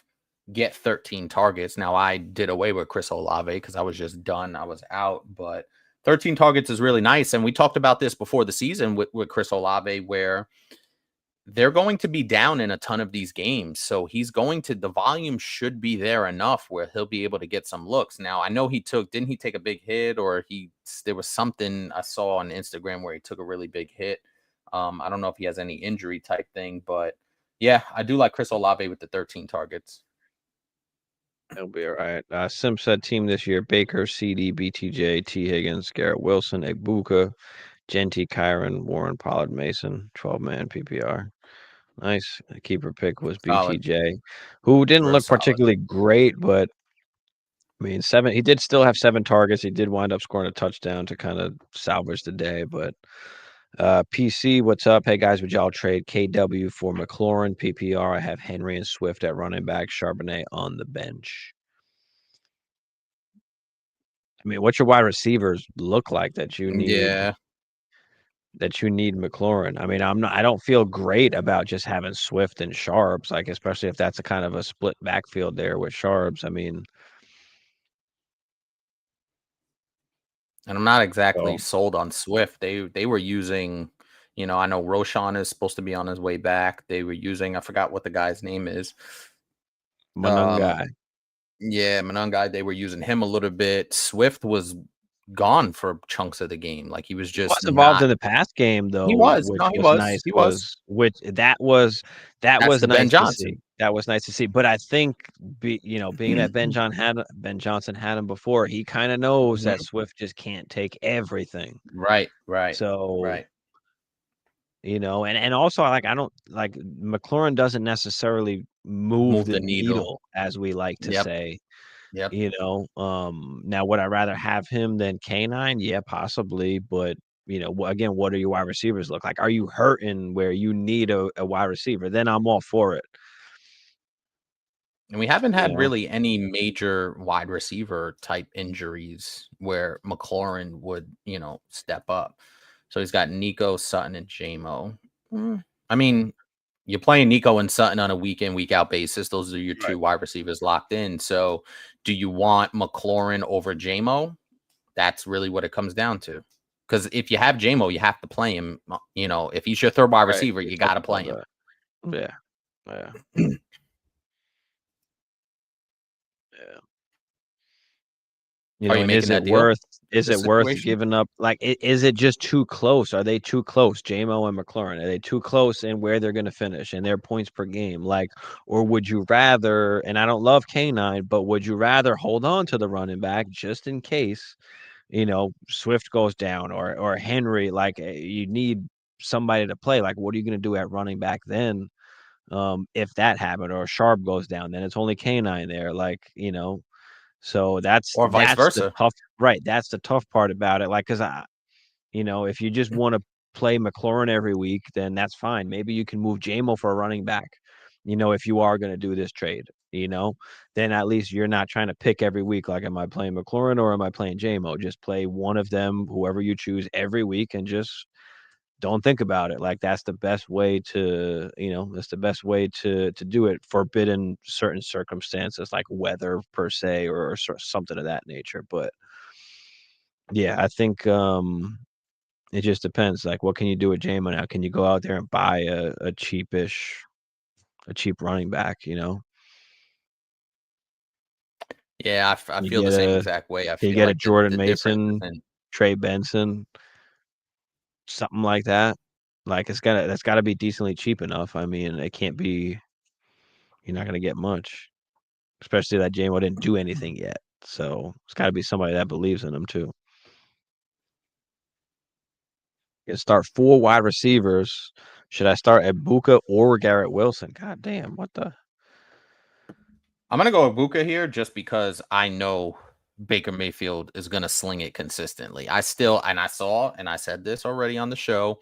get 13 targets. Now I did away with Chris Olave because I was just done. I was out, but 13 targets is really nice. And we talked about this before the season with Chris Olave, where they're going to be down in a ton of these games. So the volume should be there enough where he'll be able to get some looks. Now, I know didn't he take a big hit, or there was something I saw on Instagram where he took a really big hit. I don't know if he has any injury type thing, but yeah, I do like Chris Olave with the 13 targets.
He'll be all right. Sim said team this year: Baker, CD, BTJ, T. Higgins, Garrett Wilson, Egbuka, Genty, Kyron, Warren, Pollard, Mason, 12-man PPR. Nice. Keeper pick was
Solid.
BTJ, who didn't
Real
look
solid.
particularly great, but I mean, he did still have 7 targets. He did wind up scoring a touchdown to kind of salvage the day. But PC, what's up? Hey, guys, would y'all trade KW for McLaurin? PPR, I have Henry and Swift at running back, Charbonnet on the bench. I mean, what's your wide receivers look like that you need?
Yeah.
That you need McLaurin. I mean, I don't feel great about just having Swift and Sharps, like especially if that's a kind of a split backfield there with Sharps. I mean,
And I'm not exactly
so
sold on Swift. They were using, I know Roshan is supposed to be on his way back. They were using, I forgot what the guy's name is. Um,
Manungai.
yeah, Manungai, they were using him a little bit. Swift was gone for chunks of the game. Like he was
He was
just
involved
not.
in the pass game
He
though,
was.
which
No, he
was
was.
nice.
He was.
That
That's
was
the Ben
nice to see.
Johnson.
That was nice to see. But I think, being that Ben Johnson had him before, he kind of knows that
Mhm.
Swift just can't take everything.
Right, right,
So
right.
and also I don't like McLaurin doesn't necessarily move
Move
the
the needle.
needle, as we like to
Yep,
say.
yep.
Now would I rather have him than K9? Yeah, possibly, but again, what do your wide receivers look like? Are you hurting where you need a wide receiver? Then I'm all for it.
And we haven't
You
had
know,
really any major wide receiver type injuries where McLaurin would, step up. So he's got Nico, Sutton, and JMO. I mean, you're playing Nico and Sutton on a week in, week out basis. Those are your
right?
2 wide receivers locked in. So do you want McLaurin over JMO? That's really what it comes down to. Because if you have JMO, you have to play him. If he's your 3rd wide
Right.
receiver,
We
you got
talked
to play
about
him.
that. Yeah. Yeah. Yeah.
Are you
And
making that deal with
is
this
it worth
situation?
giving up? Like, is it just too close? Are they too close, JMO and McLaurin? Are they too close in where they're going to finish and their points per game? Like, or would you rather? And I don't love K9, but would you rather hold on to the running back just in case, Swift goes down or Henry? Like, you need somebody to play. Like, what are you going to do at running back then? If that happened, or Sharp goes down, then it's only K9 there. Like, so that's
Or vice
that's the
versa?
tough right, that's the tough part about it, like, 'cause if you just wanna play McLaurin every week, then that's fine. Maybe you can move JMO for a running back, if you are gonna do this trade, then at least you're not trying to pick every week, like, am I playing McLaurin or am I playing JMO? Just play one of them, whoever you choose every week, and just don't think about it. Like that's the best way to, that's the best way to do it, forbidden certain circumstances like weather per se or something of that nature. But yeah, I think it just depends. Like, what can you do with Jamo now? Can you go out there and buy a cheap running back?
Yeah, I
Can you
feel the
get
same
a
exact way. I
can you
feel
get a
like
Jordan
the difference
Mason,
isn't.
Trey Benson, something like that? Like that's gotta be decently cheap enough. I mean, it can't be you're not gonna get much, especially that Jamo didn't do anything yet. So it's gotta be somebody that believes in him too. You can start 4 wide receivers. Should I start Ibuka or Garrett Wilson? God damn, what the
I'm gonna go with Buka here just because I know Baker Mayfield is gonna sling it consistently. I said this already on the show.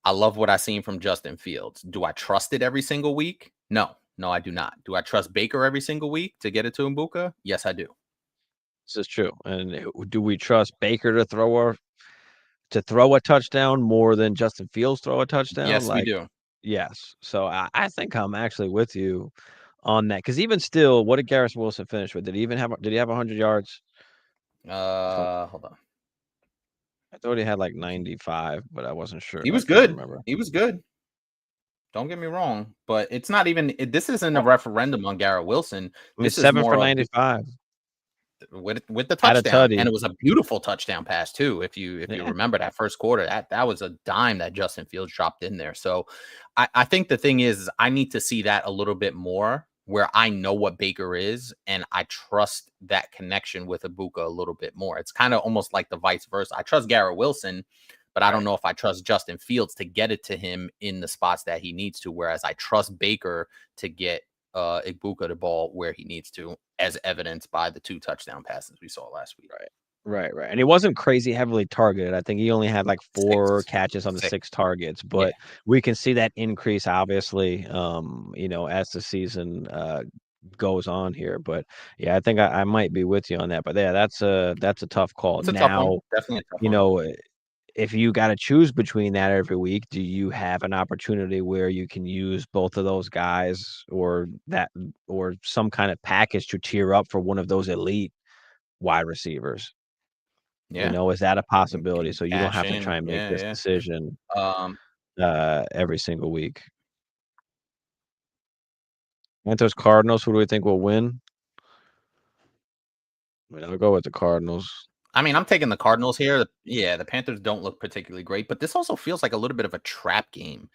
I love what I seen from Justin Fields. Do I trust it every single week? No, I do not. Do I trust Baker every single week to get it to Mbuka? Yes, I do.
This is true. And do we trust Baker to throw a touchdown more than Justin Fields throw a touchdown?
Yes, we
Like,
do.
yes. So I think I'm actually with you on that. Because even still, what did Garrett Wilson finish with? Did he have 100 yards?
Hold on.
I thought he had like 95, but I wasn't sure.
He
I
was
couldn't
good.
remember.
He was good. Don't get me wrong, but it's not even. This isn't a
Oh,
referendum on Garrett Wilson.
I mean,
This is
7 for
more of
95.
with the
Had a
touchdown, and
tutty.
it was a beautiful touchdown pass too. If you
Yeah.
remember that first quarter, that was a dime that Justin Fields dropped in there. So I think the thing is I need to see that a little bit more, where I know what Baker is and I trust that connection with Ibuka a little bit more. It's kind of almost like the vice versa. I trust Garrett Wilson, but I don't
Right.
know if I trust Justin Fields to get it to him in the spots that he needs to. Whereas I trust Baker to get Ibuka the ball where he needs to, as evidenced by the 2 touchdown passes we saw last week.
Right. Right. And he wasn't crazy heavily targeted. I think he only had like 4
6.
catches on the
6.
6 targets,
Yeah.
but we can see that increase obviously, as the season goes on here. But yeah, I think I might be with you on that. But yeah, that's a tough call.
It's a tough one.
Now,
Definitely a tough
you
one.
know, if you got to choose between that every week, do you have an opportunity where you can use both of those guys or some kind of package to tier up for one of those elite wide receivers?
Yeah.
Is that a possibility? So you don't
Cash
have to
in.
try and make this
Yeah,
decision
yeah.
every single week. Panthers Cardinals, who do we think will win? I mean, I'll go with the Cardinals.
I mean, I'm taking the Cardinals here. Yeah, the Panthers don't look particularly great, but this also feels like a little bit of a trap game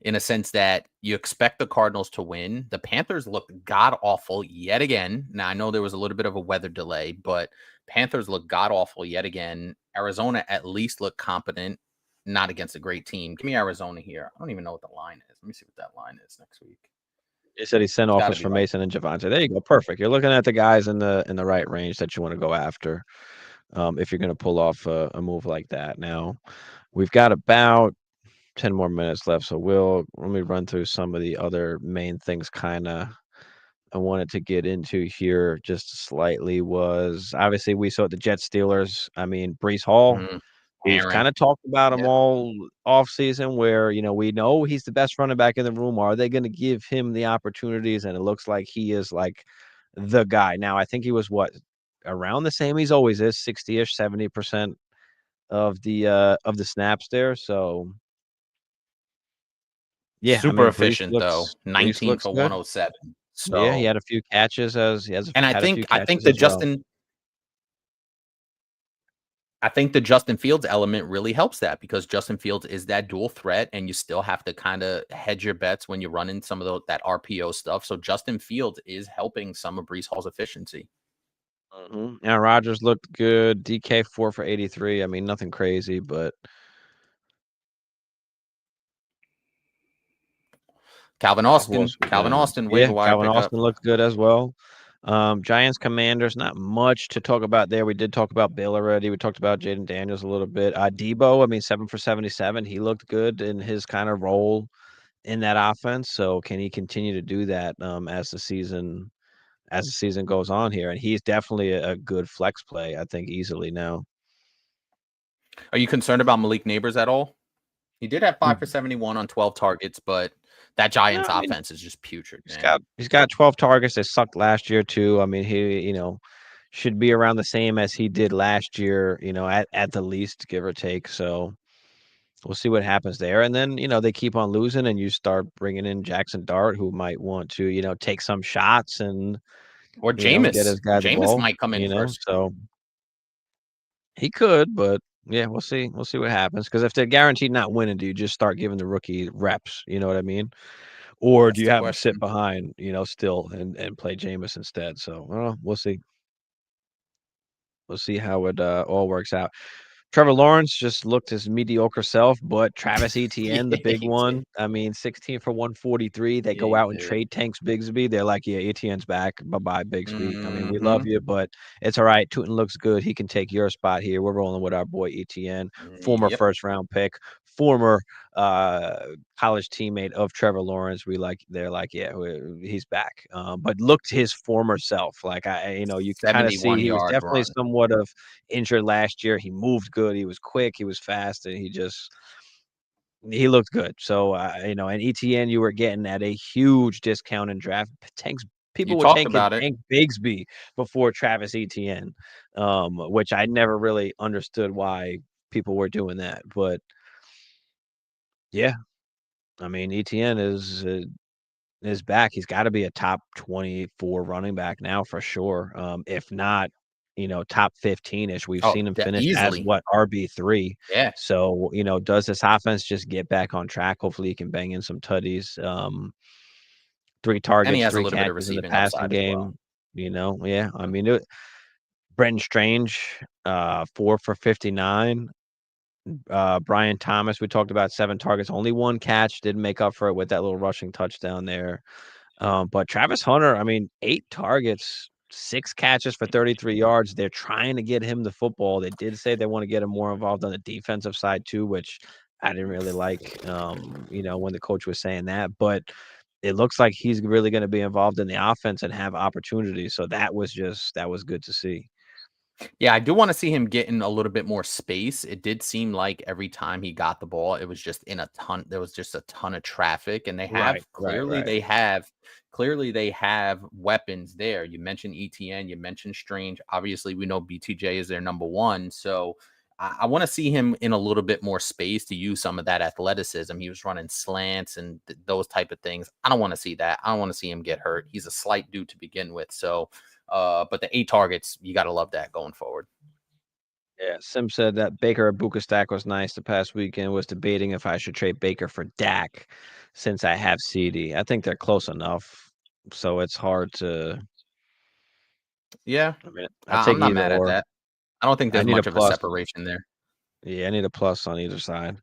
in a sense that you expect the Cardinals to win. The Panthers look god awful yet again. Now, I know there was a little bit of a weather delay, but Panthers look god awful yet again. Arizona at least look competent, not against a great team. Give me Arizona here. I don't even know what the line is. Let me see what that line is next week.
They said he sent
It's got to
offers
be
for
like,
Mason and Javante. There you go. Perfect. You're looking at the guys in the right range that you want to go after. If you're going to pull off a move like that. Now, we've got about 10 more minutes left, so let me run through some of the other main things I wanted to get into here just slightly was obviously we saw the Jets Steelers. I mean, Brees Hall, we've
Aaron.
kind of talked about him
Yeah.
all off season where, we know he's the best running back in the room. Are they going to give him the opportunities? And it looks like he is like the guy. Now, I think he was around the same he's always is, 60-ish, 70% of the snaps there. So yeah, I
Super
mean,
efficient though.
Brees
19
looks
for
good.
107.
Yeah, he
So,
had a few catches as he has
and
had a few
I think
catches as well.
I think the Justin Fields element really helps that because Justin Fields is that dual threat, and you still have to kind of hedge your bets when you run in some of that RPO stuff. So Justin Fields is helping some of Brees Hall's efficiency.
Aaron Rodgers looked good. DK 4 for 83. I mean, nothing crazy, but
Calvin
who else
Austin,
we
Calvin
got?
Austin,
Yeah,
waiver wire
Calvin
pickup.
Austin looked good as well. Giants Commanders, not much to talk about there. We did talk about Bill already. We talked about Jaden Daniels a little bit. Debo, I mean, 7 for 77. He looked good in his kind of role in that offense. So can he continue to do that as the season goes on here? And he's definitely a good flex play, I think, easily now.
Are you concerned about Malik Neighbors at all? He did have 5 for
Mm.
71 on 12 targets, but that
No,
Giants
I mean,
offense is just putrid,
he's
man.
got 12 targets. They sucked last year too. I mean, he, should be around the same as he did last year, at the least, give or take. So we'll see what happens there. And then, they keep on losing and you start bringing in Jackson Dart, who might want to, take some shots and,
Or
get
Jameis.
his guy the
Jameis
ball,
might come in first.
so he could, but yeah, we'll see. We'll see what happens. Because if they're guaranteed not winning, do you just start giving the rookie reps? You know what I mean? Or do
That's
you
the
have him sit
question.
behind, still and play Jameis instead? So, we'll see. We'll see how it all works out. Trevor Lawrence just looked his mediocre self, but Travis
Yeah,
Etienne, the big
he did.
one, I mean, 16 for 143. They
Yeah,
go
he
out and
did.
trade Tanks Bigsby. They're like, yeah, Etienne's back. Bye-bye, Bigsby. I mean, we love
Mhm.
you, but it's all right. Tootin looks good. He can take your spot here. We're rolling with our boy Etienne, former
Yep.
first round pick, former uh college teammate of Trevor Lawrence. They're like, yeah, he's back. But looked his former self. Like you can kind of see he was
71-yard
definitely
run.
somewhat of injured last year. He moved good. He was quick. He was fast, and he looked good. So and ETN you were getting at a huge discount in draft. Tanks
You
people were
talked
tanking
about it.
Tank Bigsby before Travis Etienne, which I never really understood why people were doing that. But yeah, I mean ETN is back. He's got to be a top 24 running back now for sure. If not, top 15ish. We've
Oh,
seen him
de
finish as
easily.
what RB3.
Yeah.
So, does this offense just get back on track? Hopefully, he can bang in some tutties. 3
And he
targets,
has a
3
little bit of
catches in the
receiving
passing
upside as well.
game. Yeah. I mean, Brenton Strange, 4 for 59. Brian Thomas, we talked about 7 targets, only 1 catch, didn't make up for it with that little rushing touchdown there. But Travis Hunter, I mean, 8 targets, 6 catches for 33 yards. They're trying to get him the football. They did say they want to get him more involved on the defensive side too, which I didn't really like, when the coach was saying that. But it looks like he's really going to be involved in the offense and have opportunities. So that was good to see.
Yeah, I do wanna see him get in a little bit more space. It did seem like every time he got the ball, it was just in a ton there was just a ton of traffic, and
Right, right, right.
clearly they have weapons there. You mentioned ETN, you mentioned Strange. Obviously, we know BTJ is their number 1, so I wanna see him in a little bit more space to use some of that athleticism. He was running slants and those type of things. I don't wanna see that. I don't wanna see him get hurt. He's a slight dude to begin with, so but the 8 targets, you got to love that going forward.
Yeah, Sim said that Baker Stack was nice the past weekend. Was debating if I should trade Baker for Dak since I have CD. I think they're close enough, so it's hard to.
Yeah,
I mean, I take
I'm not
either
mad at
or.
that. I don't think
I
there's
need a
much of a
plus.
separation there.
Yeah, I need a plus on either side,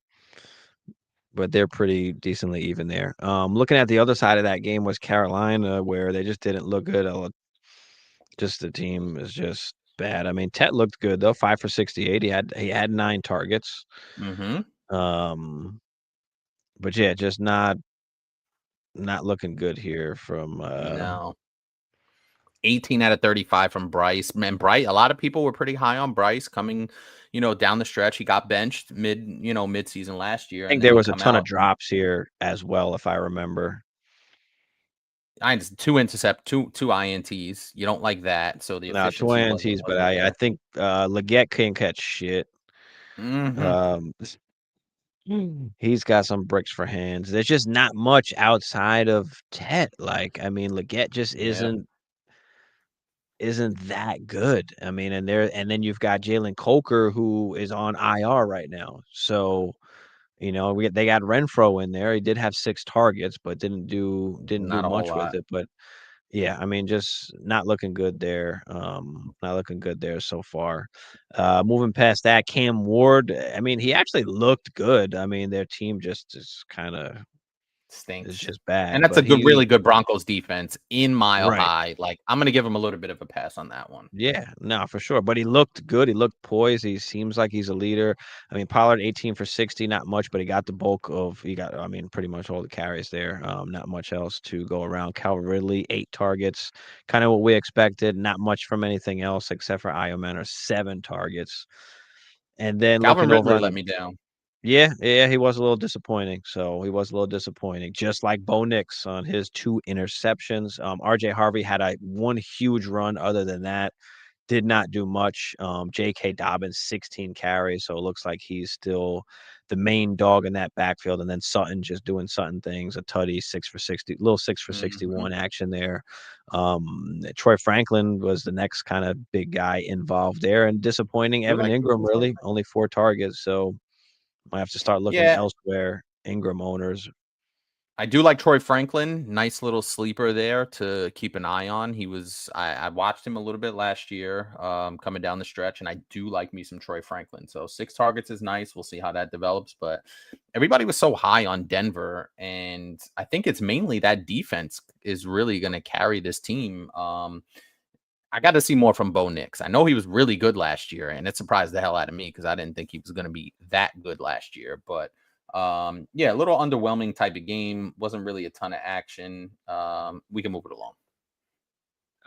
but they're pretty decently even there. Looking at the other side of that game was Carolina, where they just didn't look good. Just the team is just bad. I mean, Tet looked good though, 5 for 68. He had 9 targets.
Mhm.
Um, but yeah, just not looking good here from
No. 18 out of 35 from Bryce. Man, Bryce, a lot of people were pretty high on Bryce coming, down the stretch. He got benched mid-season last year,
I think
and then
there
he
was a
come
ton of
out.
drops here as well, if I remember.
I just two INTs. You don't like that, so the
No, 2
efficiency
INTs, but
wasn't
I
there.
think, Leggett can't catch shit.
Mhm.
Um, he's got some bricks for hands. There's just not much outside of Tet. Like, I mean, Leggett just
Yeah.
isn't that good. I mean, and then you've got Jalen Coker who is on IR right now. So, they got Renfro in there. He did have 6 targets, but didn't do
Not a whole
much with
lot.
it. But yeah, I mean, just not looking good there. Not looking good there so far. Moving past that, Cam Ward. I mean, he actually looked good. I mean, their team just is kind of is
Stinks.
just
And
bad.
that's a
But
good really good Broncos defense in Mile
right.
High. Like, I'm gonna give him a little bit of a pass on that one.
Yeah, no, for sure. But he looked good. He looked poised. He seems like he's a leader. I mean, Pollard 18 for 60, not much, but he got the bulk of I mean, pretty much all the carries there. Not much else to go around. Calvin Ridley, 8 targets, kind of what we expected. Not much from anything else except for Iomanor, 7 targets. And then
Calvin
looking over
Ridley
on
let
the
me down.
Yeah, he was a little disappointing. So he was a little disappointing, just like Bo Nix on his 2 interceptions. RJ Harvey had a one huge run. Other than that, did not do much. J.K. Dobbins, 16 carries, so it looks like he's still the main dog in that backfield. And then Sutton just doing Sutton things, a tutty, 6 for 60, little 6 for
Mhm.
61 action there. Troy Franklin was the next kind of big guy involved there, and disappointing
Do
Evan
like
Ingram,
Troy
really,
Franklin.
only 4 targets, so might have to start looking
Yeah,
elsewhere, Ingram owners.
I do like Troy Franklin. Nice little sleeper there to keep an eye on. I watched him a little bit last year, coming down the stretch, and I do like me some Troy Franklin. So 6 targets is nice. We'll see how that develops. But everybody was so high on Denver, and I think it's mainly that defense is really going to carry this team. I got to see more from Bo Nix. I know he was really good last year, and it surprised the hell out of me because I didn't think he was going to be that good last year. But yeah, a little underwhelming type of game. Wasn't really a ton of action. We can move it along.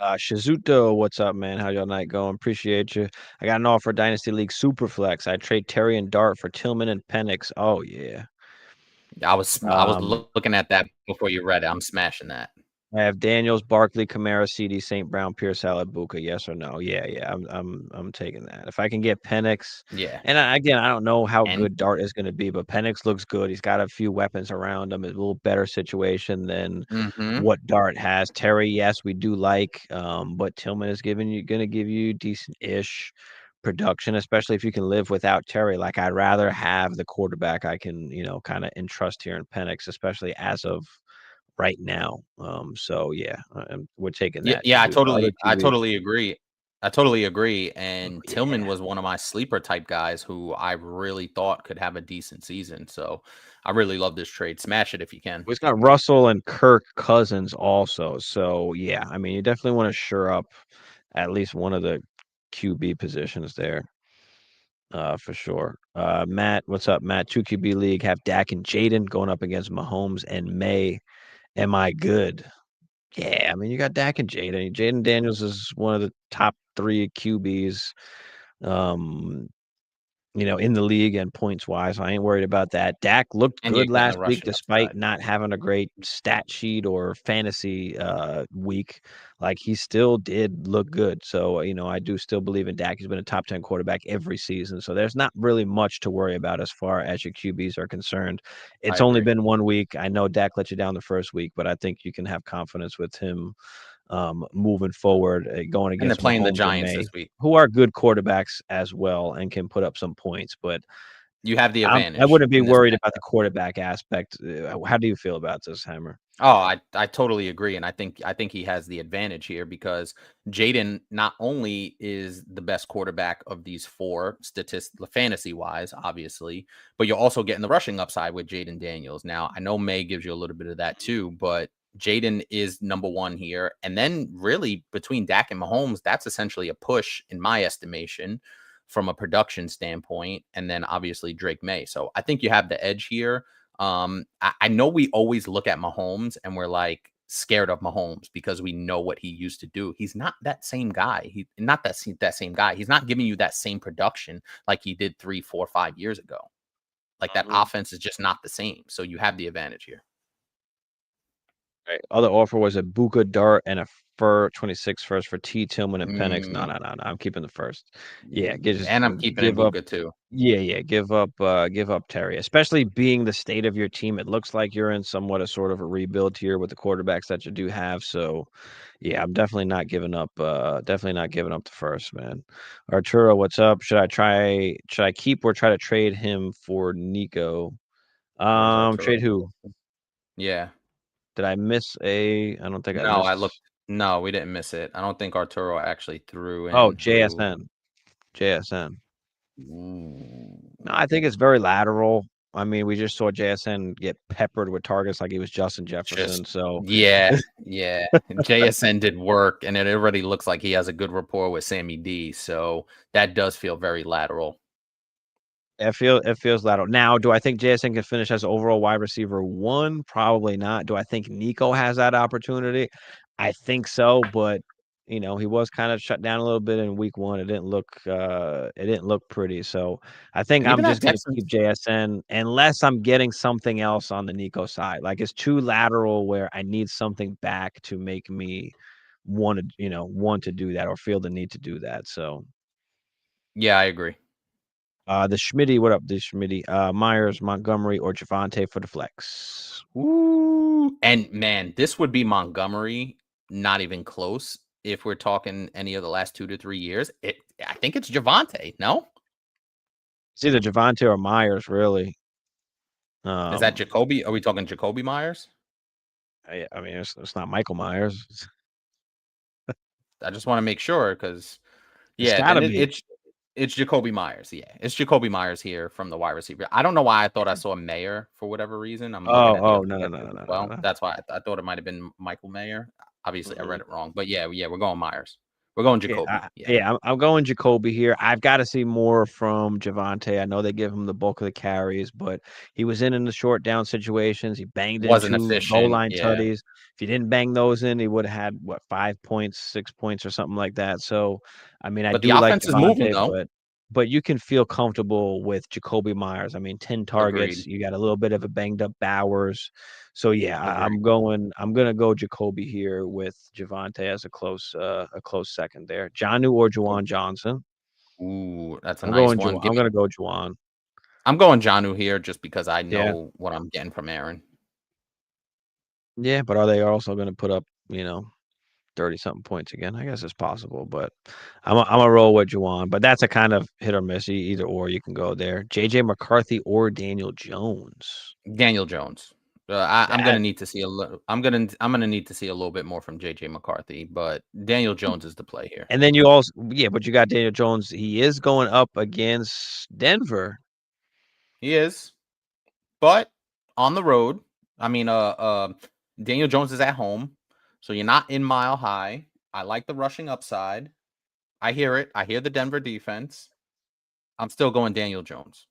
Shizuto, what's up, man? How your night going? Appreciate you. I got an offer Dynasty League Superflex. I trade Terry and Dart for Tillman and Penix. Oh yeah.
I was
Um,
looking at that before you read it. I'm smashing that.
I have Daniels, Barkley, Kamara, CD, St. Brown, Pierce, Buka. Yes or no? Yeah. I'm taking that. If I can get Penix,
Yeah,
and again, I don't know how
and
good Dart is going to be, but Penix looks good. He's got a few weapons around him. It's a little better situation than
hmm
what Dart has. Terry, yes, we do like, but Tillman is going to give you decent-ish production, especially if you can live without Terry. Like I'd rather have the quarterback I can, kind of entrust here in Penix, especially as of right now. So yeah, we're taking
yeah,
that.
yeah. I
The other
totally, I
QBs,
totally agree. I totally agree.
oh,
And Tillman
yeah.
was one of my sleeper type guys who I really thought could have a decent season. So I really love this trade. Smash it if you can.
We've got Russell and Kirk Cousins also. So yeah, I mean, you definitely want to shore up at least one of the QB positions there. For sure. Matt, what's up, Matt? 2 QB league have Dak and Jaden going up against Mahomes and May. Am I good? Yeah, I mean, you got Dak and Jaden. Jaden Daniels is one of the top 3 QBs. Um, in the league and points wise. I ain't worried about that. Dak looked
And you're
good
getting the
last week
rushing
despite
upside.
not having a great stat sheet or fantasy week. Like he still did look good. So, I do still believe in Dak. He's been a top 10 quarterback every season. So there's not really much to worry about as far as your QBs are concerned.
I
It's only
agree.
been 1 week. I know Dak let you down the first week, but I think you can have confidence with him moving forward, going
And they're
against
playing the
Mahomes and
Giants
May,
this week.
who are good quarterbacks as well and can put up some points. But
You have the
I
advantage
wouldn't be
in this
worried about the
matchup.
quarterback aspect. How do you feel about this, Hammer?
Oh, I totally agree, and I think he has the advantage here because Jaden not only is the best quarterback of these four, fantasy wise, obviously, but you're also getting the rushing upside with Jaden Daniels. Now, I know May gives you a little bit of that too, but Jaden is number one here, and then really between Dak and Mahomes, that's essentially a push in my estimation from a production standpoint, and then obviously Drake May. So I think you have the edge here. I know we always look at Mahomes and we're like scared of Mahomes because we know what he used to do. He's not that same guy. He not that same guy. He's not giving you that same production like he did 3, 4, 5 years ago. Like that
Mhm.
offense is just not the same. So you have the advantage here.
Right. Other offer was a Buka Dart and a Fur 26 first for T Tillman and Penix. No,
Mm,
I'm keeping the first. Yeah, just
and I'm keeping
give up.
Ibuka too.
Yeah, give up Terry, especially being the state of your team. It looks like you're in somewhat a sort of a rebuild here with the quarterbacks that you do have. So, yeah, I'm definitely not giving up. Definitely not giving up the first, man. Arturo, what's up? Should I keep or try to trade him for Nico?
Where's
Trade
Arturo?
who?
Yeah.
Did I miss a? I don't think I
No, I looked.
missed.
No, we didn't miss it. I don't think Arturo actually threw
Oh,
in who.
JSN. No, I think
Ooh.
it's very lateral. I mean, we just saw JSN get peppered with targets like he was Justin Jefferson.
Just
So
yeah, yeah. JSN did work, and it already looks like he has a good rapport with Sammy D. So that does feel very lateral.
it feels lateral. Now, do I think JSN can finish as overall wide receiver one? Probably not. Do I think Nico has that opportunity? I think so, but he was kind of shut down a little bit in week 1. It didn't look pretty. So I think
And
I'm
even
just
that
gonna keep
Texans,
JSN unless I'm getting something else on the Nico side. Like it's too lateral where I need something back to make me want to do that or feel the need to do that. So
yeah, I agree.
the Schmitty, what up, the Schmitty? Myers, Montgomery, or Javante for the flex.
Ooh, and man, this would be Montgomery, not even close. If we're talking any of the last 2 to 3 years, I think it's Javante. No,
It's either Javante or Myers, really.
is that
Um,
Jacoby? Are we talking Jacoby Myers?
I mean, it's not Michael Myers.
I just want to make sure because
It's
yeah,
gotta
then
be.
it's Jacoby Myers. Yeah, it's Jacoby Myers here from the wide receiver. I don't know why I thought I saw Mayer for whatever reason. I'm looking at the
Oh,
other
no, no, no,
schedule
no,
as
no, no,
well.
no.
That's why I thought it might have been Michael Mayer. Obviously, I read
Mm-mm.
it wrong, but yeah, we're going Myers. We're going
Yeah,
Jacoby. Yeah,
I'm going Jacoby here. I've got to see more from Javante. I know they give him the bulk of the carries, but he was in the short down situations. He banged in
wasn't
2 goal
efficient.
line
Yeah,
tutties. If he didn't bang those in, he would have had, what, 5 points, 6 points or something like that. So, I mean, I
but the
do like
offense is moving
Javante,
though.
but you can feel comfortable with Jacoby Myers. I mean, 10 targets.
Agreed.
You got a little bit of a banged up Bowers. So yeah,
Agreed.
I'm gonna go Jacoby here with Javante as a close second there. Jonnu or
Cool.
Juwan Johnson.
Ooh, that's a nice one. Give
I'm
me.
gonna go Juwan.
I'm going Janu here just because I
Yeah.
know what I'm getting from Aaron.
Yeah, but are they also gonna put up, 30 something points again? I guess it's possible, but I'm a roll with Juwan. But that's a kind of hit or miss. Either or you can go there. JJ McCarthy or Daniel Jones.
Daniel Jones. I'm gonna
That
need to see a little. I'm gonna need to see a little bit more from JJ McCarthy, but Daniel Jones is the play here.
and then you also yeah, but you got Daniel Jones. He is going up against Denver.
He is, but on the road. I mean, Daniel Jones is at home, so you're not in Mile High. I like the rushing upside. I hear it. I hear the Denver defense. I'm still going Daniel Jones.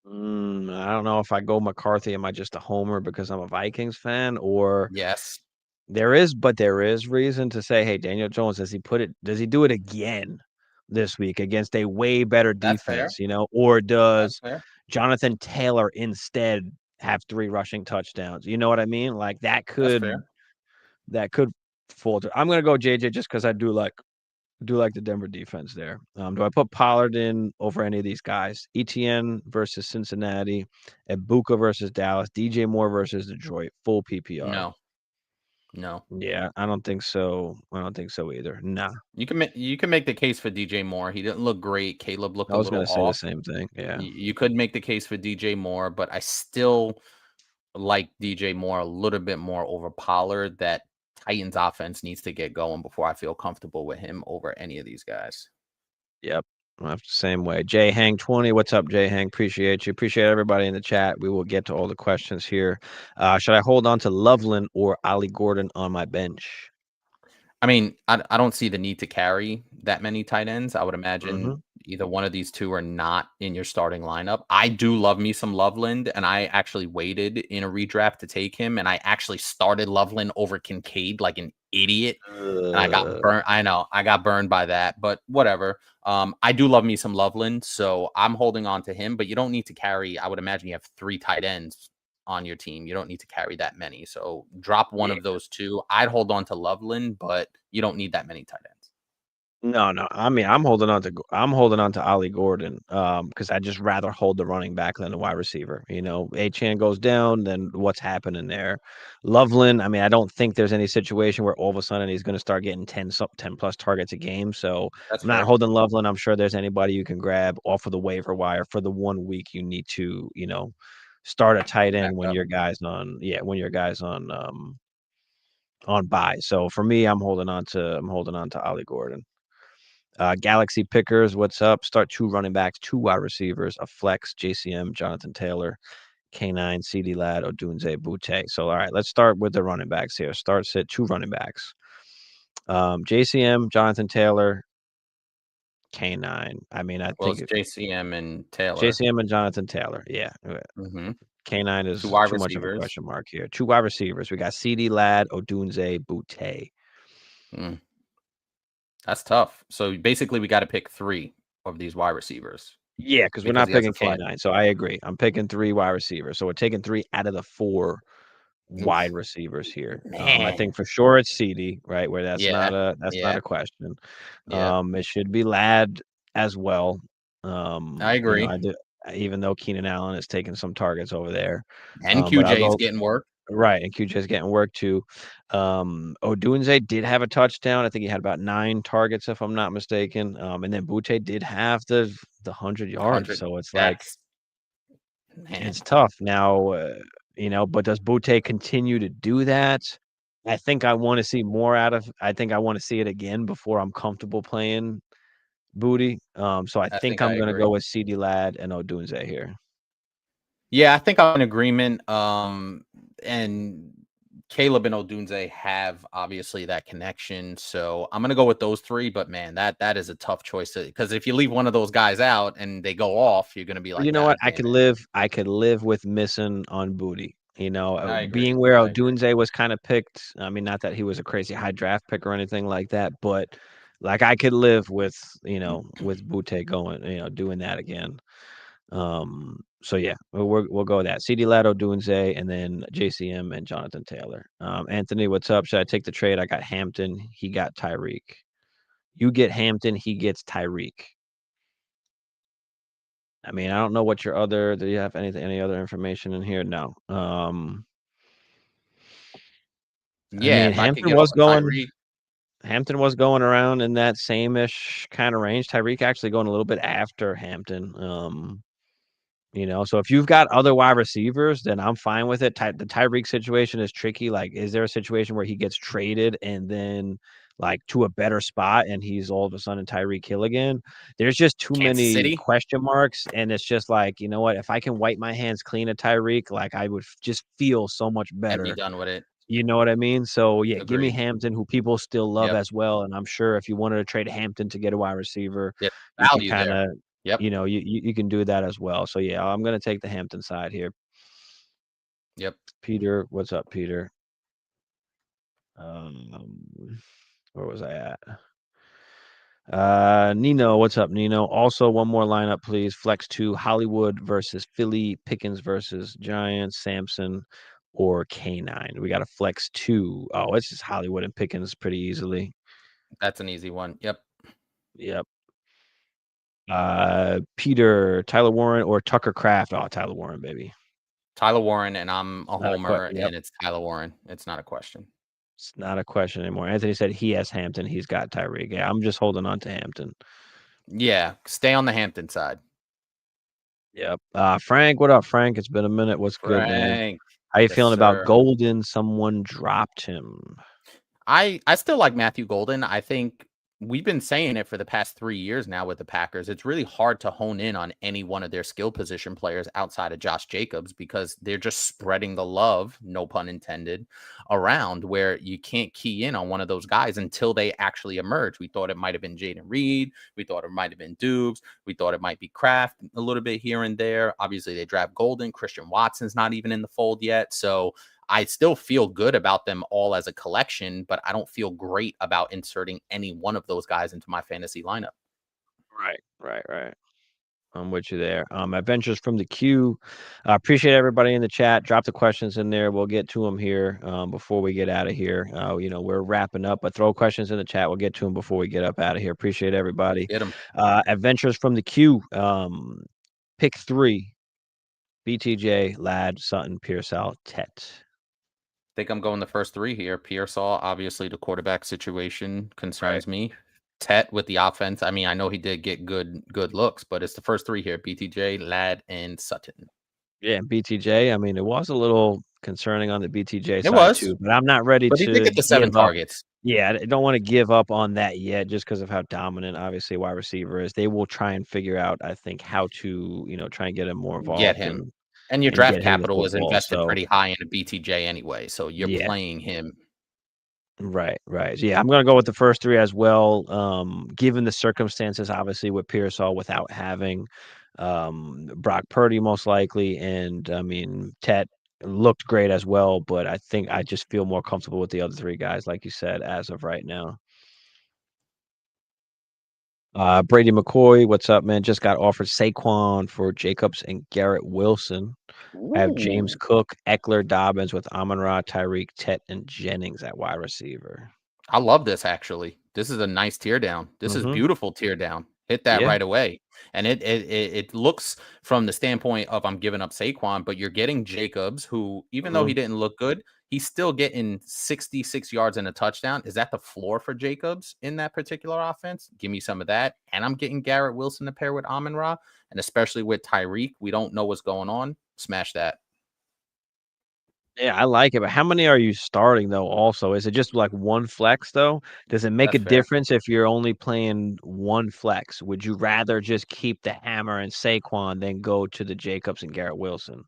I don't know if I go McCarthy, am I just a homer because I'm a Vikings fan, or
Yes,
there is reason to say, hey, Daniel Jones, does he do it again this week against a way better
that's fair.
defense, or
That's
does
fair.
Jonathan Taylor instead have 3 rushing touchdowns? You know what I mean? Like
That's fair.
that could falter. I'm gonna go JJ just because I do like the Denver defense there. Do I put Pollard in over any of these guys? ETN versus Cincinnati, Ibuka versus Dallas, DJ Moore versus Detroit, full PPR.
No, no.
Yeah, I don't think so. I don't think so either. Nah,
You can make the case for DJ Moore. He didn't look great. Caleb looked
I
a
was
little
gonna say the
off.
same thing. Yeah.
You could make the case for DJ Moore, but I still like DJ Moore a little bit more over Pollard. That Titans offense needs to get going before I feel comfortable with him over any of these guys.
Yep. Same way. Jay Hang 20. What's up, Jay Hang? Appreciate you. Appreciate everybody in the chat. We will get to all the questions here. Should I hold on to Loveland or Ollie Gordon on my bench?
I mean, I don't see the need to carry that many tight ends. I would
Mm-hmm.
imagine either one of these two are not in your starting lineup. I do love me some Loveland, and I actually waited in a redraft to take him, and I actually started Loveland over Kincaid like an idiot, and I got burnt. I know I got burned by that, but whatever. I do love me some Loveland, so I'm holding on to him. But you don't need to carry. I would imagine you have 3 tight ends on your team. You don't need to carry that many. So drop one
Yeah.
of those two. I'd hold on to Loveland, but you don't need that many tight ends.
No, no. I mean, I'm holding on to Ollie Gordon, because I just rather hold the running back than the wide receiver. Achan goes down, then what's happening there? Loveland, I mean, I don't think there's any situation where all of a sudden he's going to start getting 10 plus targets a game. So
That's
I'm not
fair.
holding Loveland. I'm sure there's anybody you can grab off of the waiver wire for the 1 week you need to, start a tight
Back
end when
up.
your guys on bye. So for me, I'm holding on to Ollie Gordon. Galaxy Pickers, what's up? Start 2 running backs, 2 wide receivers, a flex, JCM, Jonathan Taylor, K9, CD Lad, Odunze, Butte. So, all right, let's start with the running backs here. Start sit 2 running backs. JCM, Jonathan Taylor, K9. I mean, I
Well,
think
it's JCM and Taylor.
JCM and Jonathan Taylor. Yeah.
Hmm.
K9
Two
is
wide
too much of a
receivers.
question mark here. 2 wide receivers. We got CD Lad, Odunze, Butte.
Mm. That's tough. So basically, we got to pick 3 of these wide receivers
Yeah, because we're
because
not
he has a
picking
flex.
K9, so I agree. I'm picking 3 wide receivers, so we're taking 3 out of the 4 wide
Oof,
receivers here. I
man.
think for sure it's CD, right, where
Yeah.
that's not
Yeah.
a question.
Yep.
It should be Ladd as well.
I agree.
I do even though Keenan Allen is taking some targets over there.
And
But I'll
QJ is
go
getting work.
right, and QJ's getting work too. Odunze did have a touchdown. I think he had about 9 targets, if I'm not mistaken. And then Butte did have the 100 yards.
100.
So it's like
That's man.
it's tough now, but does Butte continue to do that? I think I want to see more out of. I think I want to see it again before I'm comfortable playing Booty. So I
I
think
think I
I'm gonna
agree.
go with CD Lad and Odunze here.
Yeah, I think I'm in agreement. And Caleb and Odunze have obviously that connection, so I'm gonna go with those 3. But man, that is a tough choice because if you leave one of those guys out and they go off, you're gonna be
You
like,
know what?
God damn it.
I could live with missing on Booty.
I agree.
Being where
I agree.
Odunze was kind of picked. I mean, not that he was a crazy high draft pick or anything like that, but like I could live with Butte going, doing that again. So yeah, we'll go with that. CD Latto, Dunze, and then JCM and Jonathan Taylor. Anthony, what's up? Should I take the trade? I got Hampton. He got Tyreek. You get Hampton. He gets Tyreek. I mean, I don't know what your other. Do you have any other information in here? No. I
Yeah,
mean,
if I could get off of Tyreek,
Hampton was going around in that same-ish kind of range. Tyreek actually going a little bit after Hampton. So if you've got other wide receivers, then I'm fine with it. The Tyreek situation is tricky. Like, is there a situation where he gets traded and then like to a better spot and he's all of a sudden Tyreek Hill again? There's just too
Kansas
many
City
question marks, and it's just like, you know what? If I can wipe my hands clean of Tyreek, like I would just feel so much
and be
better.
done with it.
You know what I mean? So yeah, give me
Agreed.
Hampton, who people still love
Yep.
as well. And I'm sure if you wanted to trade Hampton to get a wide receiver,
Yeah.
you can
Value
kind
there.
of,
Yep.
you can do that as well. So yeah, I'm gonna take the Hampton side here.
Yep.
Peter, what's up, Peter? Um, where was I at? Nino, what's up, Nino? Also, one more lineup, please. Flex 2, Hollywood versus Philly, Pickens versus Giants, Samson or K9. We got a flex 2. Oh, it's just Hollywood and Pickens pretty easily.
That's an easy one. Yep.
Yep. Peter, Tyler Warren or Tucker Craft. Oh, Tyler Warren, baby.
Tyler Warren, and I'm a
Not a question.
homer,
Yep.
and it's Tyler Warren. It's not a question.
It's not a question anymore. Anthony said he has Hampton. He's got Tyreek. Yeah, I'm just holding on to Hampton.
Yeah, stay on the Hampton side.
Yep. Frank, what up, Frank? It's been a minute. What's good, man?
Frank.
How you
Yes,
feeling about
sir.
Golden? Someone dropped him.
I still like Matthew Golden. I think we've been saying it for the past 3 years now with the Packers. It's really hard to hone in on any one of their skill position players outside of Josh Jacobs because they're just spreading the love, no pun intended, around where you can't key in on one of those guys until they actually emerge. We thought it might have been Jaden Reed. We thought it might have been Dukes. We thought it might be Kraft a little bit here and there. Obviously, they draft Golden. Christian Watson's not even in the fold yet. So I still feel good about them all as a collection, but I don't feel great about inserting any one of those guys into my fantasy lineup.
Right. I'm with you there. Adventures from the queue. Appreciate everybody in the chat. Drop the questions in there. We'll get to them here before we get out of here. We're wrapping up, but throw questions in the chat. We'll get to them before we get up out of here. Appreciate everybody.
Get them.
Adventures from the queue. Pick 3. BTJ, Ladd, Sutton, Pearsall, Tet.
Think I'm going the first 3 here. Pearsall, obviously, the quarterback situation
Right.
concerns me. Tet with the offense. I mean, I know he did get good looks, but it's the first 3 here: BTJ, Ladd, and Sutton.
Yeah, BTJ. I mean, it was a little concerning on the BTJ
It
side
was,
too, but I'm not ready
but he did
to
get the 7
give up.
targets.
Yeah, I don't want to give up on that yet just because of how dominant obviously wide receiver is. They will try and figure out, I think, how to, try and get him more
Get
involved
him.
and
And your
and
draft
get him the
capital is
football.
invested
So
pretty high in a BTJ anyway, so you're
yeah,
playing him.
right. Yeah, I'm gonna go with the first 3 as well. Given the circumstances, obviously with Pearsall without having Brock Purdy most likely, and I mean Tet looked great as well, but I think I just feel more comfortable with the other 3 guys, like you said, as of right now. Brady McCoy, what's up, man? Just got offered Saquon for Jacobs and Garrett Wilson. I have James
Ooh.
Cook, Eckler, Dobbins with Amon-Ra, Tyreek, Tet, and Jennings at wide receiver.
I love this actually. This is a nice tear down. This is
Mm-hmm.
beautiful tear down. Hit that
Yeah.
right away. And it looks from the standpoint of I'm giving up Saquon, but you're getting Jacobs, who even though
Mm-hmm.
he didn't look good, he's still getting 66 yards and a touchdown. Is that the floor for Jacobs in that particular offense? Give me some of that. And I'm getting Garrett Wilson to pair with Amon Ra, and especially with Tyreek. We don't know what's going on. Smash that.
Yeah, I like it, but how many are you starting though also? Is it just like one flex though? Does it make a
That's fair.
difference if you're only playing one flex? Would you rather just keep the hammer and Saquon than go to the Jacobs and Garrett Wilson?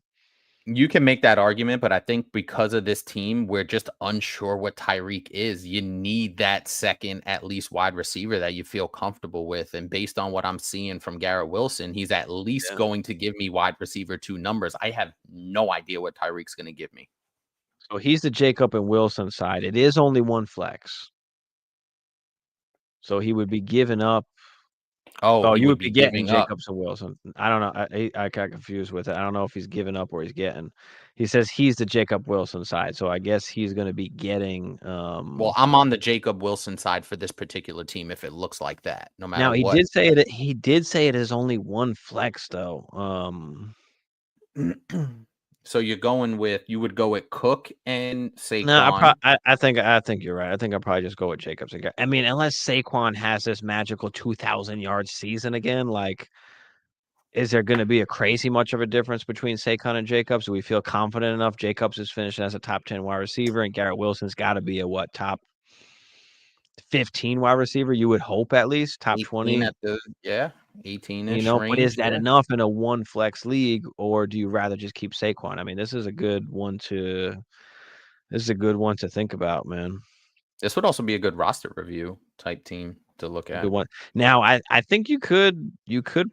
You can make that argument, but I think because of this team, we're just unsure what Tyreek is. You need that second, at least wide receiver that you feel comfortable with. And based on what I'm seeing from Garrett Wilson, he's at least
Yeah.
going to give me wide receiver two numbers. I have no idea what Tyreek's going to give me.
So he's the Jacob and Wilson side. It is only one flex. So he would be giving up.
Oh,
Oh,
he
you
would
would
be
be getting
giving up.
Jacobs and Wilson. I don't know. I got confused with it. I don't know if he's giving up or he's getting. He says he's the Jacob Wilson side, so I guess he's going to be getting.
Well, I'm on the Jacob Wilson side for this particular team if it looks like that, no matter
Now he
what.
did say it. He did say it is only one flex though.
So you're going with you would go with Cook and
No,
Saquon.
I think you're right. I think I'll probably just go with Jacobs again. I mean, unless Saquon has this magical 2,000 yard season again, like is there going to be a crazy much of a difference between Saquon and Jacobs? Do we feel confident enough? Jacobs is finishing as a top 10 wide receiver, and Garrett Wilson's got to be a what top 15 wide receiver? You would hope at least top
18
20.
at the yeah, 18-ish
But is
range,
that
yeah.
enough in a one flex league, or do you rather just keep Saquon? I mean, this is a good one to think about, man.
This would also be a good roster review type team to look
A good
at.
one. Now, I think you could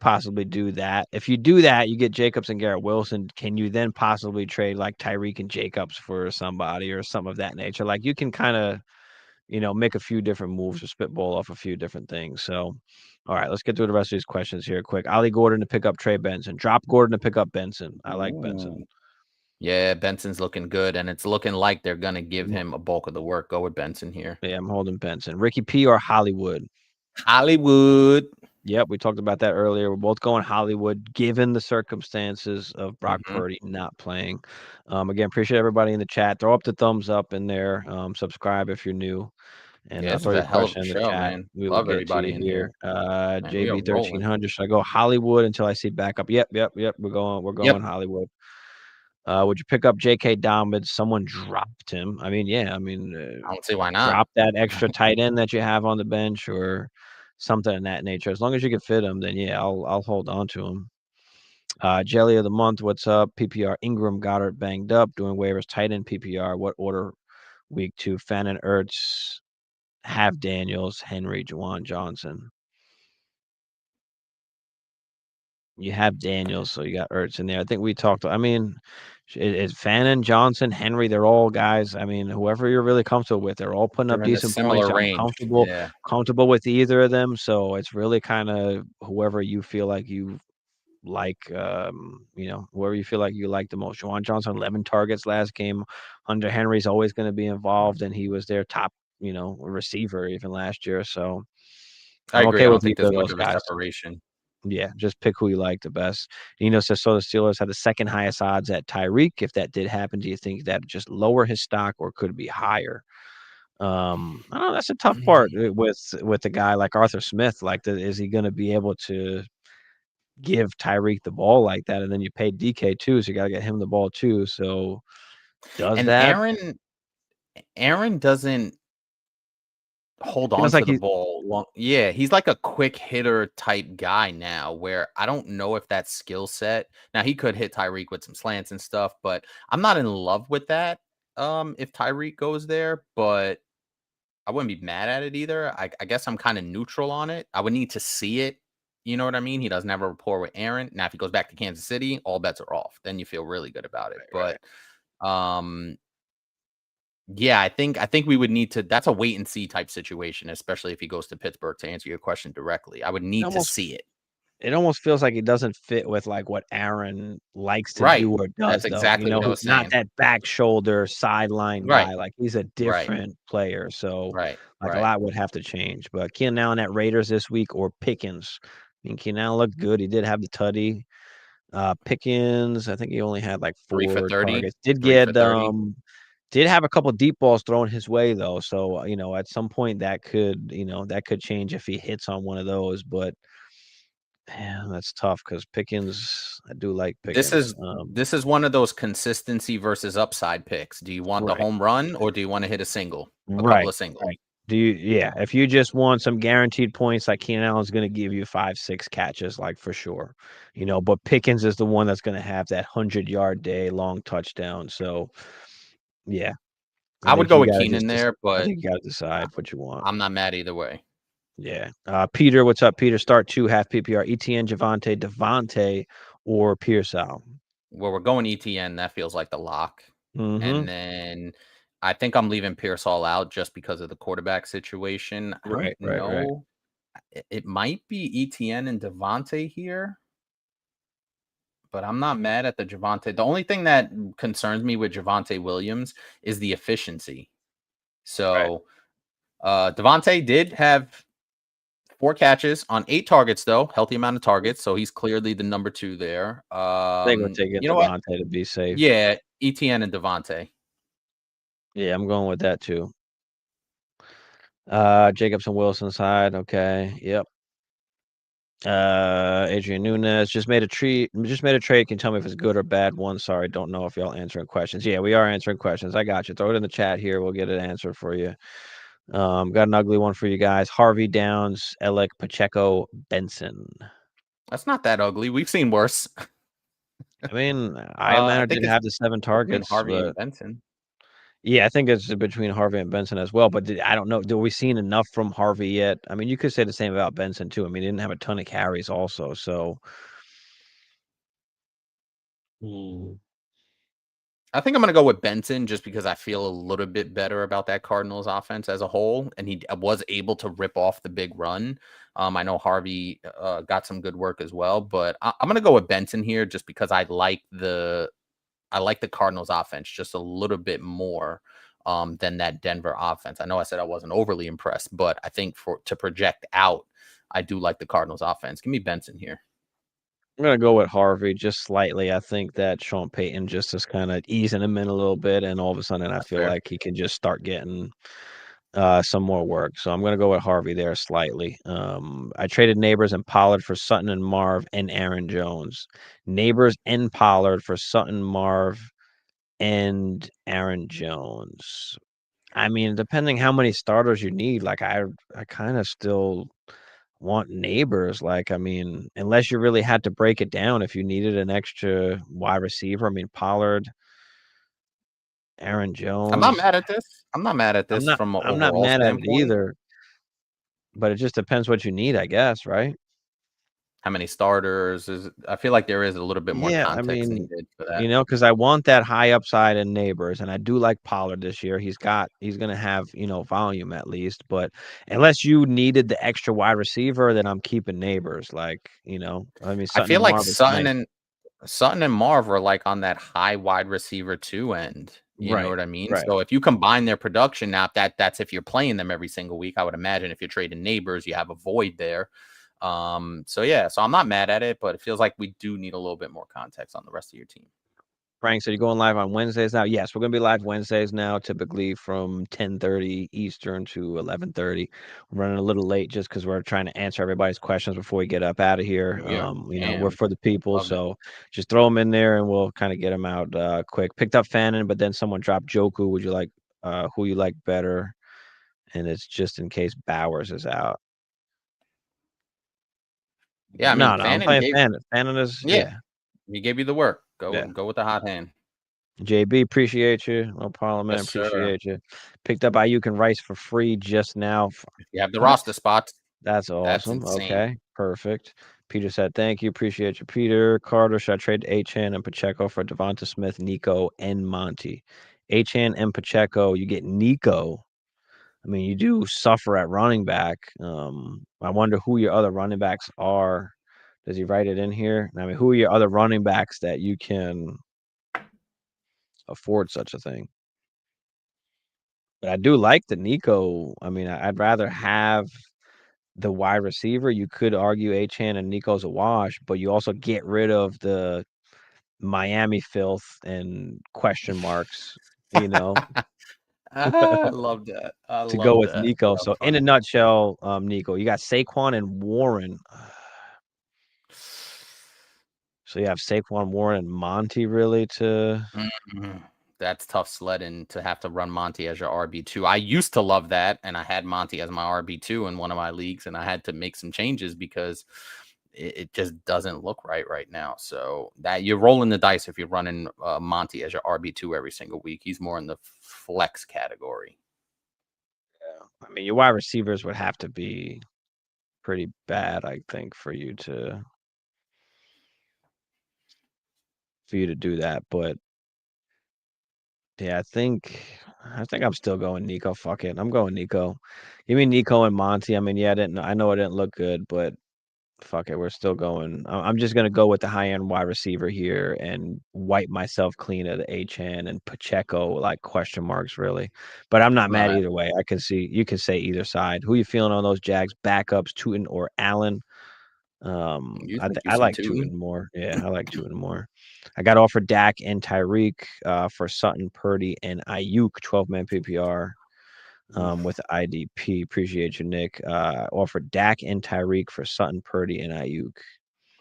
possibly do that. If you do that, you get Jacobs and Garrett Wilson. Can you then possibly trade like Tyreek and Jacobs for somebody or some of that nature? Like you can kind of, make a few different moves or spitball off a few different things. So, all right, let's get through the rest of these questions here quick. Ollie Gordon to pick up Trey Benson. Drop Gordon to pick up Benson. I like Benson.
Ooh. Yeah, Benson's looking good, and it's looking like they're gonna give
Mhm.
him a bulk of the work. Go with Benson here.
Yeah, I'm holding Benson. Ricky P or Hollywood.
Hollywood.
Yep, we talked about that earlier. We're both going Hollywood, given the circumstances of Brock
Mhm.
Purdy not playing. Again, appreciate everybody in the chat. Throw up the thumbs up in there. Subscribe if you're new, and
Yeah, this
throw
is
your
a hell of
question
a
in the
show,
chat.
man.
We will
Love
get to
everybody
you
in
here.
here. Man, we are
JB
rolling.
1300. Should I go Hollywood until I see backup? Yep, yep, yep. We're
Yep.
going Hollywood. Would you pick up J.K. Dobbins? Someone dropped him. I mean, yeah. I mean,
I don't see why not.
drop that extra tight end that you have on the bench or something in that nature. As long as you can fit him, then yeah, I'll hold on to him. Jelly of the month, what's up? PPR Ingram Goddard banged up, doing waivers tight end PPR. What order week two? Fannin Ertz, have Daniels, Henry, Juwan Johnson. You have Daniels, so you got Ertz in there. I think we talked. I mean, it's Fannin, Johnson, Henry. They're all guys. I mean, whoever you're really comfortable with, they're all putting up
They're in a
decent points.
similar
I'm
range.
comfortable,
Yeah.
comfortable with either of them. So it's really kind of whoever you feel like you like. Whoever you feel like you like the most. Juwan Johnson, 11 targets last game. Hunter Henry's always going to be involved, and he was their top, receiver even last year. So
I
I'm
agree.
okay
I
with
don't think
either
there's
of
much
those
of a
guys.
separation.
Yeah, just pick who you like the best. Nino says, so the Steelers had the second highest odds at Tyreek. If that did happen, do you think that just lower his stock or could it be higher? I don't know. That's a tough part with a guy like Arthur Smith. Like, is he going to be able to give Tyreek the ball like that? And then you pay DK too, so you got to get him the ball too. So does
And
that
Aaron doesn't hold on
feels
to
like
the
he?
ball long. Yeah, he's like a quick hitter type guy now where I don't know if that skill set. Now he could hit Tyreek with some slants and stuff, but I'm not in love with that. If Tyreek goes there, but I wouldn't be mad at it either. I guess I'm kind of neutral on it. I would need to see it. You know what I mean? He doesn't have a rapport with Aaron. Now, if he goes back to Kansas City, all bets are off. Then you feel really good about it.
Right.
But um Yeah, I think we would need to that's a wait and see type situation, especially if he goes to Pittsburgh, to answer your question directly. I would
It
need to
almost
see it.
it almost feels like it doesn't fit with, like, what Aaron likes to
Right.
do or
That's
does, though,
exactly what I
he's
was
not
saying.
that back shoulder sideline
Right.
guy, like, he's a
Right.
different player, so,
Right.
like, a
Right.
lot would have to change, but Keenan Allen at Raiders this week or Pickens? I mean, Keenan Allen looked good, he did have the tutty. Pickens, I think he only had, like,
3 for
4
30.
targets. Did
3 for
get,
30.
did have a couple deep balls thrown his way, though, so, at some point, that could change if he hits on one of those, but yeah, that's tough because Pickens I do like
This
Pickens,
is this is one of those consistency versus upside picks. Do you want the
right,
home run or do you wanna hit a couple
right,
of singles?
right. Yeah, if you just want some guaranteed points, like, Keenan Allen's gonna give you 5, 6 catches, like, for sure, but Pickens is the one that's gonna have that 100-yard day, long touchdown, so, yeah,
I would go with Keenan there,
I
but
think you gotta
I
decide what you want.
I'm not mad either way.
Yeah, Peter, what's up, Peter? Start 2, half PPR, ETN, Javonte, Devontae, or Pearsall?
Where we're going ETN, that feels like the lock. And
Mhm.
then I think I'm leaving Pierce all out just because of the quarterback situation. I don't
Right, right, right.
know. It might be ETN and Devontae here, but I'm not mad at the Javonte. The only thing that concerns me with Javonte Williams is the efficiency.
Right.
So Devontae did have 4 catches on 8 targets, though, healthy amount of targets. So he's clearly the number 2 there.
I think we're taking
You know what?
Devontae to be safe.
Yeah, ETN and Devontae.
Yeah, I'm going with that too. Jacobson Wilson side, okay. Yep. Adrian Nunez just made a trade. Can you tell me if it's good or bad one? Sorry, don't know if y'all answering questions. Yeah, we are answering questions. I got you. Throw it in the chat here. We'll get it answered for you. Got an ugly one for you guys. Harvey Downs, Alec Pacheco, Benson.
That's not that ugly. We've seen worse.
I mean,
I
Iomano
think
did
it's
have the 7
between
targets,
Harvey and
but
Benson.
yeah, I think it's between Harvey and Benson as well, but I don't know. Do we seen enough from Harvey yet? I mean, you could say the same about Benson too. I mean, he didn't have a ton of carries also, so mm,
I think I'm gonna go with Benson just because I feel a little bit better about that Cardinals offense as a whole, and he was able to rip off the big run. I know Harvey got some good work as well, but I'm gonna go with Benson here just because I like the Cardinals offense just a little bit more than that Denver offense. I know I said I wasn't overly impressed, but I think for to project out, I do like the Cardinals offense. Give me Benson here.
I'm gonna go with Harvey just slightly. I think that Sean Payton just is kind of easing him in a little bit, and all of a sudden, I
That's
feel
fair.
like he can just start getting some more work. So I'm gonna go with Harvey there slightly. I traded Neighbors and Pollard for Sutton and Marv and Aaron Jones. Neighbors and Pollard for Sutton, Marv, and Aaron Jones. I mean, depending how many starters you need, like I kind of still want Neighbors. Like, I mean, unless you really had to break it down, if you needed an extra wide receiver, I mean, Pollard, Aaron
I'm not
Jones.
mad at this. I'm not mad at this from an
I'm not
overall
mad at it
standpoint.
either, but it just depends what you need, I guess, right?
How many starters is I feel like there is a little bit more
Yeah, I
context
mean,
needed for that.
because I want that high upside in Neighbors, and I do like Pollard this year. He's gonna have, volume at least, but unless you needed the extra wide receiver, then I'm keeping Neighbors. Like, I mean,
I
Sutton
feel
and
like
Marv is nice.
Sutton and Marv are like on that high wide receiver 2 end. You know
Right,
what I mean?
right.
So if you combine their production now, that's if you're playing them every single week. I would imagine if you're trading neighbors, you have a void there. So yeah, so I'm not mad at it, but it feels like we do need a little bit more context on the rest of your team.
Frank said, "You going live on Wednesdays now?" Yes, we're gonna be live Wednesdays now, typically from 10:30 Eastern to 11:30. We're running a little late just because we're trying to answer everybody's questions before we get up out of here.
We are
We're
jammed.
for the people,
Love it.
so just throw them in there and we'll kind of get them out quick. Picked up Fannin, but then someone dropped Joku. Would you like who you like better? And it's just in case Bowers is out.
Yeah, I mean
No, I'm
Fannin
playing
gave
Fannin. Fannin is
yeah,
yeah,
he gave you the work.
yeah.
Go with the hot hand.
JB, appreciate you. No problem, man.
Yes, sir.
Appreciate you. Picked up Ayuk and Rice for free just now.
If you have the
What?
roster spots,
That's
that's
awesome.
insane.
Okay, perfect. Peter said, "Thank you. Appreciate you, Peter." Carter, should I trade Achan and Pacheco for Devonta Smith, Nico, and Monty? Achane and Pacheco. You get Nico. I mean, you do suffer at running back. I wonder who your other running backs are. Does he write it in here? I mean, who are your other running backs that you can afford such a thing? But I do like the Nico. I mean, I'd rather have the wide receiver. You could argue Achane and Nico's a wash, but you also get rid of the Miami filth and question marks, you know,
I love that. I
to go
love
with
that.
Nico.
That's
So in a
funny.
nutshell, Nico, you got Saquon and Warren. So you have Saquon, Warren, and Monty really to.
Mhm. That's tough sledding to have to run Monty as your RB2. I used to love that, and I had Monty as my RB2 in one of my leagues, and I had to make some changes because it just doesn't look right now. So that you're rolling the dice if you're running Monty as your RB2 every single week. He's more in the flex category.
Yeah. I mean, your wide receivers would have to be pretty bad, I think, for you to do that. But yeah, I think I'm still going Nico. Fuck it. I'm going Nico. Give me Nico and Monty. I mean, yeah, I know it didn't look good, but fuck it. We're still going. I'm just gonna go with the high end wide receiver here and wipe myself clean of the Achan and Pacheco, like question marks really. But I'm not
All
mad
right.
either way. I can see you can say either side. Who you feeling on those Jags backups, Tootin or Allen?
You
I
think you
I
some
like
tooting?
Tootin more. Yeah, I like Tootin more. I got offered Dak and Tyreek for Sutton, Purdy, and Ayuk, 12-man PPR with IDP. Appreciate you, Nick. Offered Dak and Tyreek for Sutton, Purdy, and Ayuk.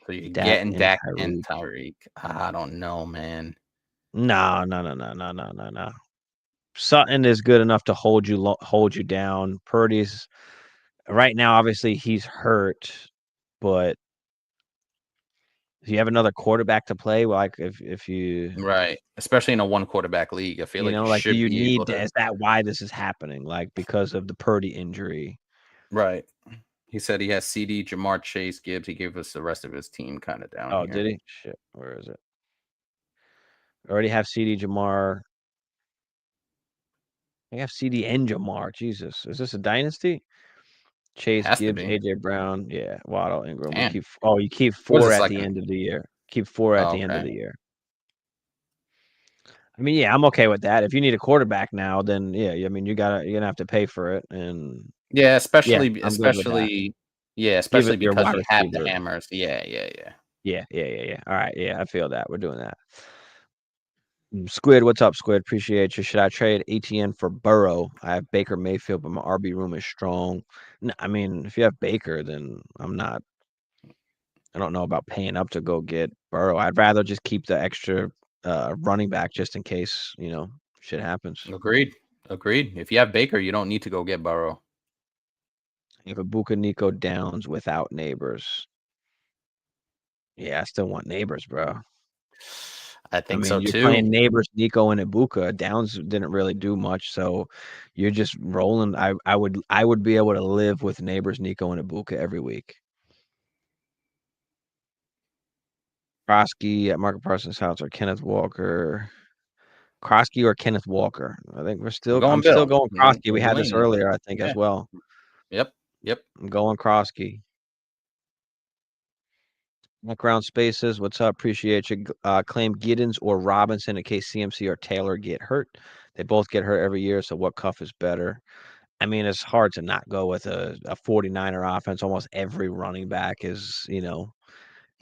So you're
Dak
getting
and
Dak and
Tyreek.
Tyreek. I don't know, man.
No, no, no, no, no, no, no, no. Sutton is good enough to hold you down. Purdy's right now, obviously he's hurt, but if you have another quarterback to play, like if you
Right. Especially in a one quarterback league. I feel like you
like, do
should
you
be able
need
to.
is that why this is happening? Like, because of the Purdy injury?
Right. He said he has CD, Jamar Chase, Gibbs. He gave us the rest of his team kind of down
Oh, did
here.
he? Shit, where is it? I already have CD Jamar. I have CD and Jamar. Jesus, is this a dynasty? Chase,
Has to
Gibbs,
be.
AJ Brown, yeah, Waddle, Ingram.
Damn.
You keep
What is
four
this
at
like
the
an
end of the year. Keep four at
oh,
the end of
okay.
the year. I mean, yeah, I'm okay with that. If you need a quarterback now, then yeah, I mean, you're gonna have to pay for it, and
Yeah,
yeah, I'm good with that. Give it
especially
your
because
wide
you have the
receiver.
hammers. Yeah.
Yeah, yeah, yeah, yeah. All right, yeah, I feel that. We're doing that. Squid, what's up, Squid? Appreciate you. Should I trade ATN for Burrow? I have Baker Mayfield, but my RB room is strong. I mean, if you have Baker, then I'm not. I don't know about paying up to go get Burrow. I'd rather just keep the extra running back just in case shit happens.
Agreed. Agreed. If you have Baker, you don't need to go get Burrow.
If Ibuka Nico Downs without Neighbors, yeah, I still want Neighbors, bro.
I
I
think
mean,
so
you're
too.
playing Neighbors, Nico, and Ibuka. Downs didn't really do much, so you're just rolling. I would be able to live with Neighbors, Nico, and Ibuka every week. Krosky at Market Parsons' house or Kenneth Walker. Krosky or Kenneth Walker. I think
I'm
I'm
going
still
Bill.
going Krosky. We
We're
had this
leaning.
earlier, I think,
Yeah.
as well.
Yep. Yep.
I'm going Krosky. Background spaces. What's up? Appreciate you. Claim Giddens or Robinson in case CMC or Taylor get hurt. They both get hurt every year, so what cuff is better? I mean, it's hard to not go with a 49er offense. Almost every running back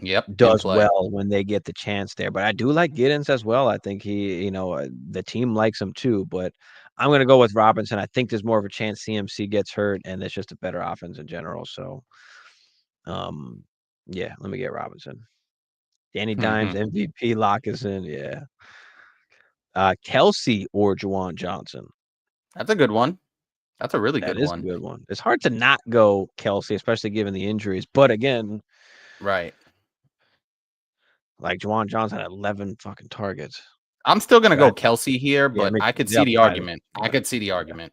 Yep. In
does
play.
well when they get the chance there. But I do like Giddens as well. I think the team likes him too. But I'm going to go with Robinson. I think there's more of a chance CMC gets hurt, and it's just a better offense in general. So, um, yeah, let me get Robinson. Danny Dimes MVP lock is in. Yeah. Kelsey or Juwan Johnson.
That's a good one. That's a really
That
good
is a
one.
good one. It's hard to not go Kelsey, especially given the injuries. But again,
Right.
like Juwan Johnson had 11 fucking targets.
I'm still gonna
But
go Kelsey here,
yeah,
but I could
the
see the
upside is
argument. I
better.
could see the
Yeah.
argument.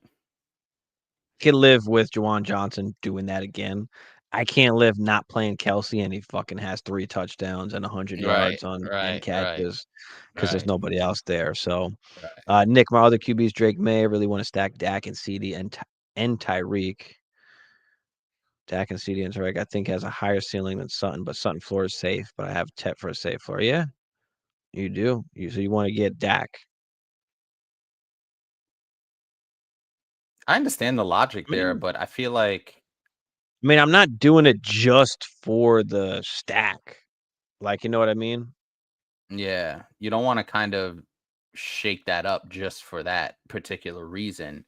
Could live with Juwan Johnson doing that again. I can't live not playing Kelsey, and he fucking has 3 touchdowns and 100
Right,
yards on and
right, right,
catches because there's
right,
nobody else there. So,
right.
Nick, my other QB's Drake May. I really want to stack Dak and CD and Tyreek. Dak and CD and Tyreek, I think, has a higher ceiling than Sutton, but Sutton floor is safe. But I have Tet for a safe floor. Yeah, you do. So you want to get Dak.
I understand the logic
I
there,
mean,
but I feel like
I'm not doing it just for the stack. Like, you know what I mean?
yeah, you don't wanna kind of shake that up just for that particular reason.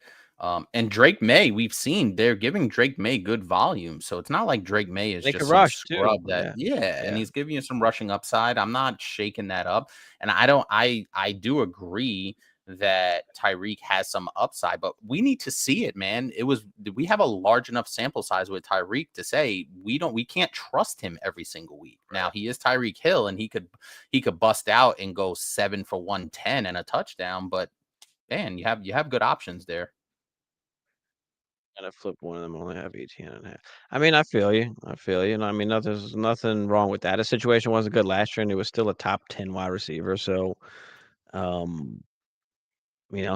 And Drake May, we've seen they're giving Drake May good volume, so it's not like Drake May is
They can
just some
rush too.
scrub that
Yeah,
yeah, and
yeah.
he's giving you some rushing upside. I'm not shaking that up, and I do agree that Tyreek has some upside, but we need to see it, man. We have a large enough sample size with Tyreek to say we can't trust him every single week. Now he is Tyreek Hill, and he could bust out and go 7 for 110 and a touchdown, but man, you have good options there.
Gotta flip one of them, only have 18.5. I mean, I feel you. I feel you. And I mean, there's nothing wrong with that. The situation wasn't good last year, and it was still a top 10 wide receiver. So, um,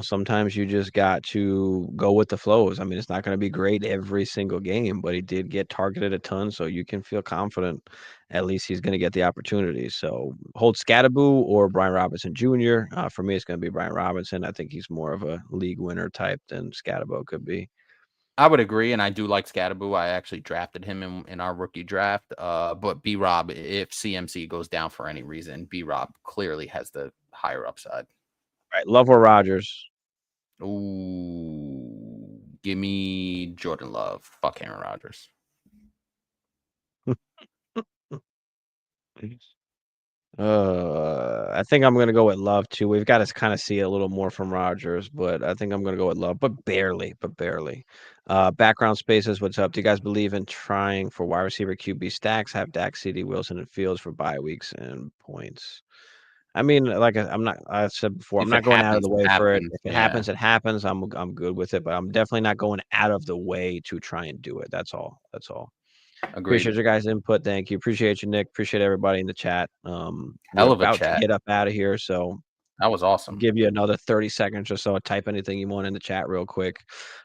sometimes you just got to go with the flows. I mean, it's not going to be great every single game, but he did get targeted a ton, so you can feel confident. At least he's going to get the opportunity. So hold Scattaboo or Brian Robinson Jr. For me, it's going to be Brian Robinson. I think he's more of a league winner type than Scattaboo could be.
I would agree, and I do like Scattaboo. I actually drafted him in our rookie draft. But B Rob, if CMC goes down for any reason, B Rob clearly has the higher upside.
Right, Love or Rogers.
Ooh, give me Jordan Love. Fuck Aaron Rodgers.
I think I'm gonna go with Love too. We've got to kind of see a little more from Rogers, but I think I'm gonna go with Love, but barely, but barely. Background spaces, what's up? Do you guys believe in trying for wide receiver QB stacks? Have Dak, CD, Wilson, and Fields for bye weeks and points. I mean, like I'm not. I said before, I'm
If it
not going out of
happens,
the
it
way for it.
happens.
If it
Yeah,
happens, it happens. I'm good with it, but I'm definitely not going out of the way to try and do it. That's all. That's all.
agreed.
Appreciate your guys' input. Thank you. Appreciate you, Nick. Appreciate everybody in the chat. We're
Hell of a
about to
chat.
get up out of here, so
That was
I'll
awesome.
give you another 30 seconds or so. Type anything you want in the chat real quick.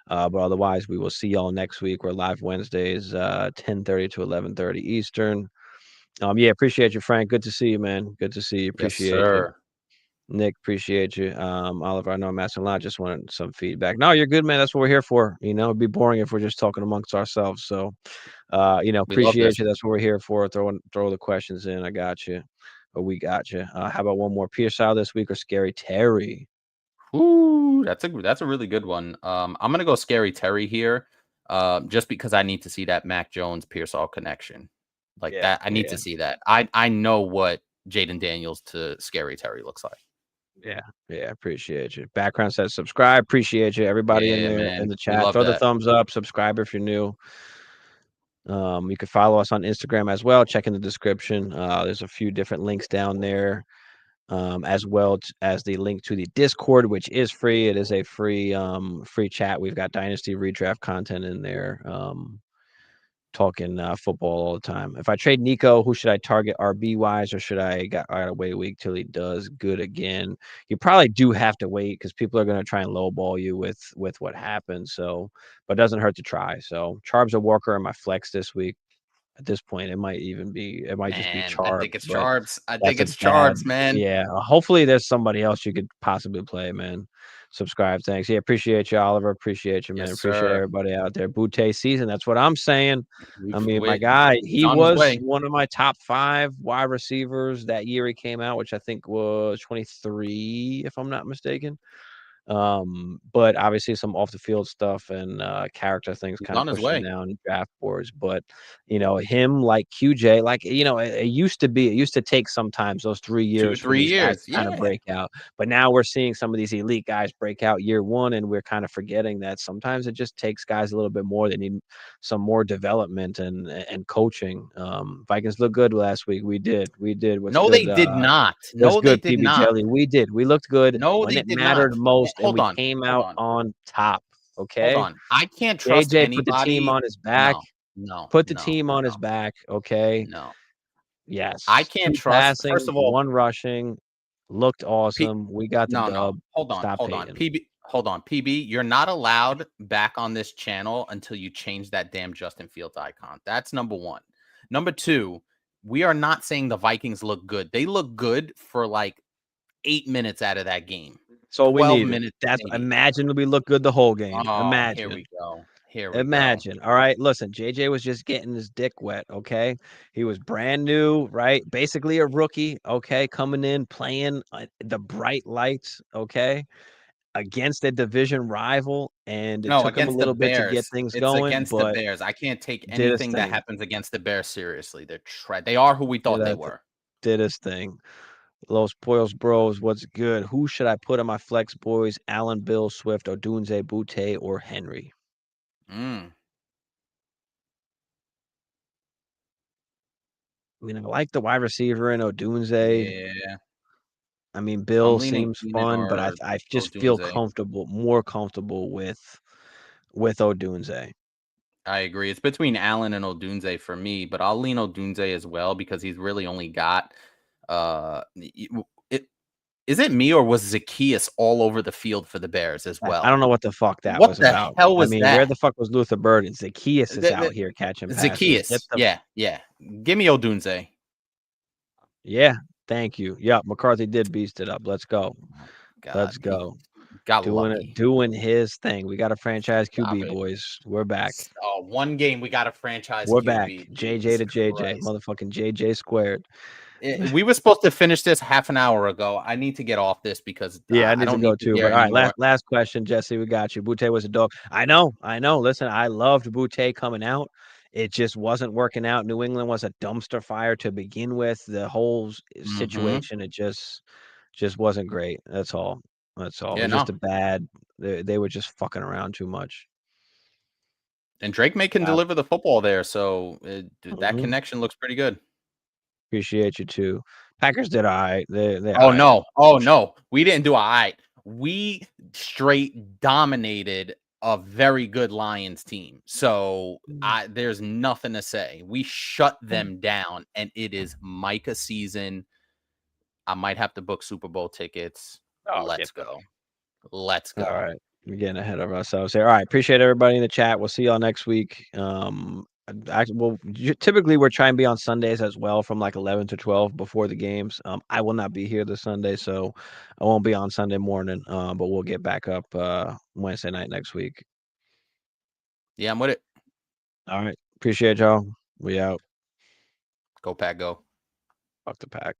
But otherwise, we will see y'all next week. We're live Wednesdays, 10:30 to 11:30 Eastern. Yeah, appreciate you, Frank. Good to see you, man. Good to see you.
Yes,
Appreciate you.
sir.
Nick, appreciate you. Oliver, I know I'm asking a lot. Just wanted some feedback. No, you're good, man. That's what we're here for. It'd be boring if we're just talking amongst ourselves. So,
We love
appreciate
this.
you. That's what we're here for. Throw the questions in. I got you. Or we got you. How about one more? Pierce out this week or Scary Terry?
Ooh, that's a really good one. I'm gonna go Scary Terry here, just because I need to see that Mac Jones Pearsall connection, like
Yeah,
that. I need
yeah,
to see that. I know what Jaden Daniels to Scary Terry looks like.
yeah, yeah. Appreciate you. Background says subscribe. Appreciate you. Everybody in
Yeah,
there in
man,
the
we
chat.
love
Throw the
that.
thumbs up. Subscribe if you're new. You can follow us on Instagram as well. Check in the description. There's a few different links down there. As well as the link to the Discord, which is free. It is a free chat. We've got Dynasty redraft content in there. Talking football all the time. If I trade Nico, who should I target RB wise, or should I gotta wait a week till he does good again? You probably do have to wait because people are going to try and lowball you with what happened. So, but it doesn't hurt to try. So, Charbs or Walker in my flex this week. At this point, it might just be
Man, I think
Charbs,
it's
but
Charbs. I
that's
think
a
it's
bad,
Charbs, man.
yeah. Hopefully, there's somebody else you could possibly play, man. Subscribe, thanks. Yeah, appreciate you, Oliver. Appreciate you, man.
Yes,
Appreciate
sir.
everybody out there. Butte season. That's what I'm saying. I
We've
mean, my
wait.
guy,
He's
he
on his
was
way.
one of my top 5 wide receivers that year he came out, which I think was 23, if I'm not mistaken. But obviously some off the field stuff and character things
He's
kind of
on his
pushed him
way.
down draft boards. But him like QJ, like it used to be, it used to take sometimes those 3
2,
years for
3
these guys
years.
to kind of
Yeah.
break out. But now we're seeing some of these elite guys break out year one, and we're kind of forgetting that sometimes it just takes guys a little bit more. They need some more development and coaching. Vikings look good last week. We did. What's
No, they
good?
did not.
Was
No, they
good,
did
PB
not.
Jelly. We did. We looked good
No,
when
they
it
did not.
mattered most, and
Hold
we
on.
came
Hold
out
on.
on top.
Hold
Okay.
on. I can't trust
JJ put the team
anybody.
on his back.
No. No,
Put the
no,
team on his
no,
back, okay?
no. I
Yes.
can't
2
trust. First
passing,
of all,
1 rushing, looked awesome. We got the
no.
dub.
Hold on,
Stop
hold on.
hating.
PB, you're not allowed back on this channel until you change that damn Justin Fields icon. That's number 1. Number 2, we are not saying the Vikings look good. They look good for like 8 minutes out of that game.
That's all we
12
needed.
minutes
That's
maybe.
imagine we look good the whole game.
Oh, here
Imagine.
we go. Here we go.
Imagine. All right. Listen, JJ was just getting his dick wet. Okay. He was brand new, right? Basically a rookie. Okay. Coming in, playing the bright lights. Okay. Against a division rival. And it
No,
took him a
against the
little bit to get
Bears.
things
It's
going,
against the
but
Bears. I can't take
did his
anything that
thing.
happens against the Bears seriously. They are who we
Did,
thought they
that,
were.
did his thing. Los Poyos Bros, what's good? Who should I put on my flex boys? Allen, Bill, Swift, Odunze, Butte, or Henry?
Mm,
I mean, I like the wide receiver in Odunze.
yeah.
I mean,
I'm
Bill
leaning
seems
Keenan
fun, but
or
I just feel
Odunze.
comfortable, more comfortable with Odunze.
I agree. It's between Allen and Odunze for me, but I'll lean Odunze as well because he's really only got it is it me or was Zacchaeus all over the field for the Bears as
I don't
well?
know what the fuck that
What
was
the
about.
hell
I
was
mean, where
that?
the fuck was Luther Burden? Zacchaeus is out
The,
here catching passes. Get
Zacchaeus.
the
Yeah, yeah. Give me Odunze.
yeah, thank you. Yeah, McCarthy did beast it up. Let's go.
Oh, God,
Let's
he
go.
got
Doing it,
lucky.
doing his thing. We got a franchise
Stop
QB,
it.
boys. We're back.
Oh, one game we got a franchise
We're back.
QB.
JJ
Jesus
to JJ.
Christ.
Motherfucking JJ squared.
We were supposed to finish this half an hour ago. I need to get off this because
Yeah, I
I
need to
don't
go
need to
too.
hear
But all right,
anymore.
last question, Jesse. We got you. Butte was a dog. I know. Listen, I loved Butte coming out. It just wasn't working out. New England was a dumpster fire to begin with. The whole
Mm-hmm.
situation, it just wasn't great. That's all. That's all. It
Yeah,
was just
no.
a bad. They were just fucking around too much.
And Drake May can deliver the football there, so that
Mhm.
connection looks pretty good.
Appreciate you too. Packers did all right. They all
Oh
right.
no, oh no, we didn't do all right. We straight dominated a very good Lions team. So there's nothing to say. We shut them down, and it is Micah season. I might have to book Super Bowl tickets.
Oh, get
Let's
the
go. Let's
all
go.
right. We're getting ahead of ourselves here. All right. Appreciate everybody in the chat. We'll see y'all next week. Typically we're trying to be on Sundays as well from like 11 to 12 before the games. I will not be here this Sunday, so I won't be on Sunday morning. But we'll get back up Wednesday night next week.
Yeah, I'm with it.
All right. Appreciate y'all. We out.
Go Pack, go.
Fuck the Pack.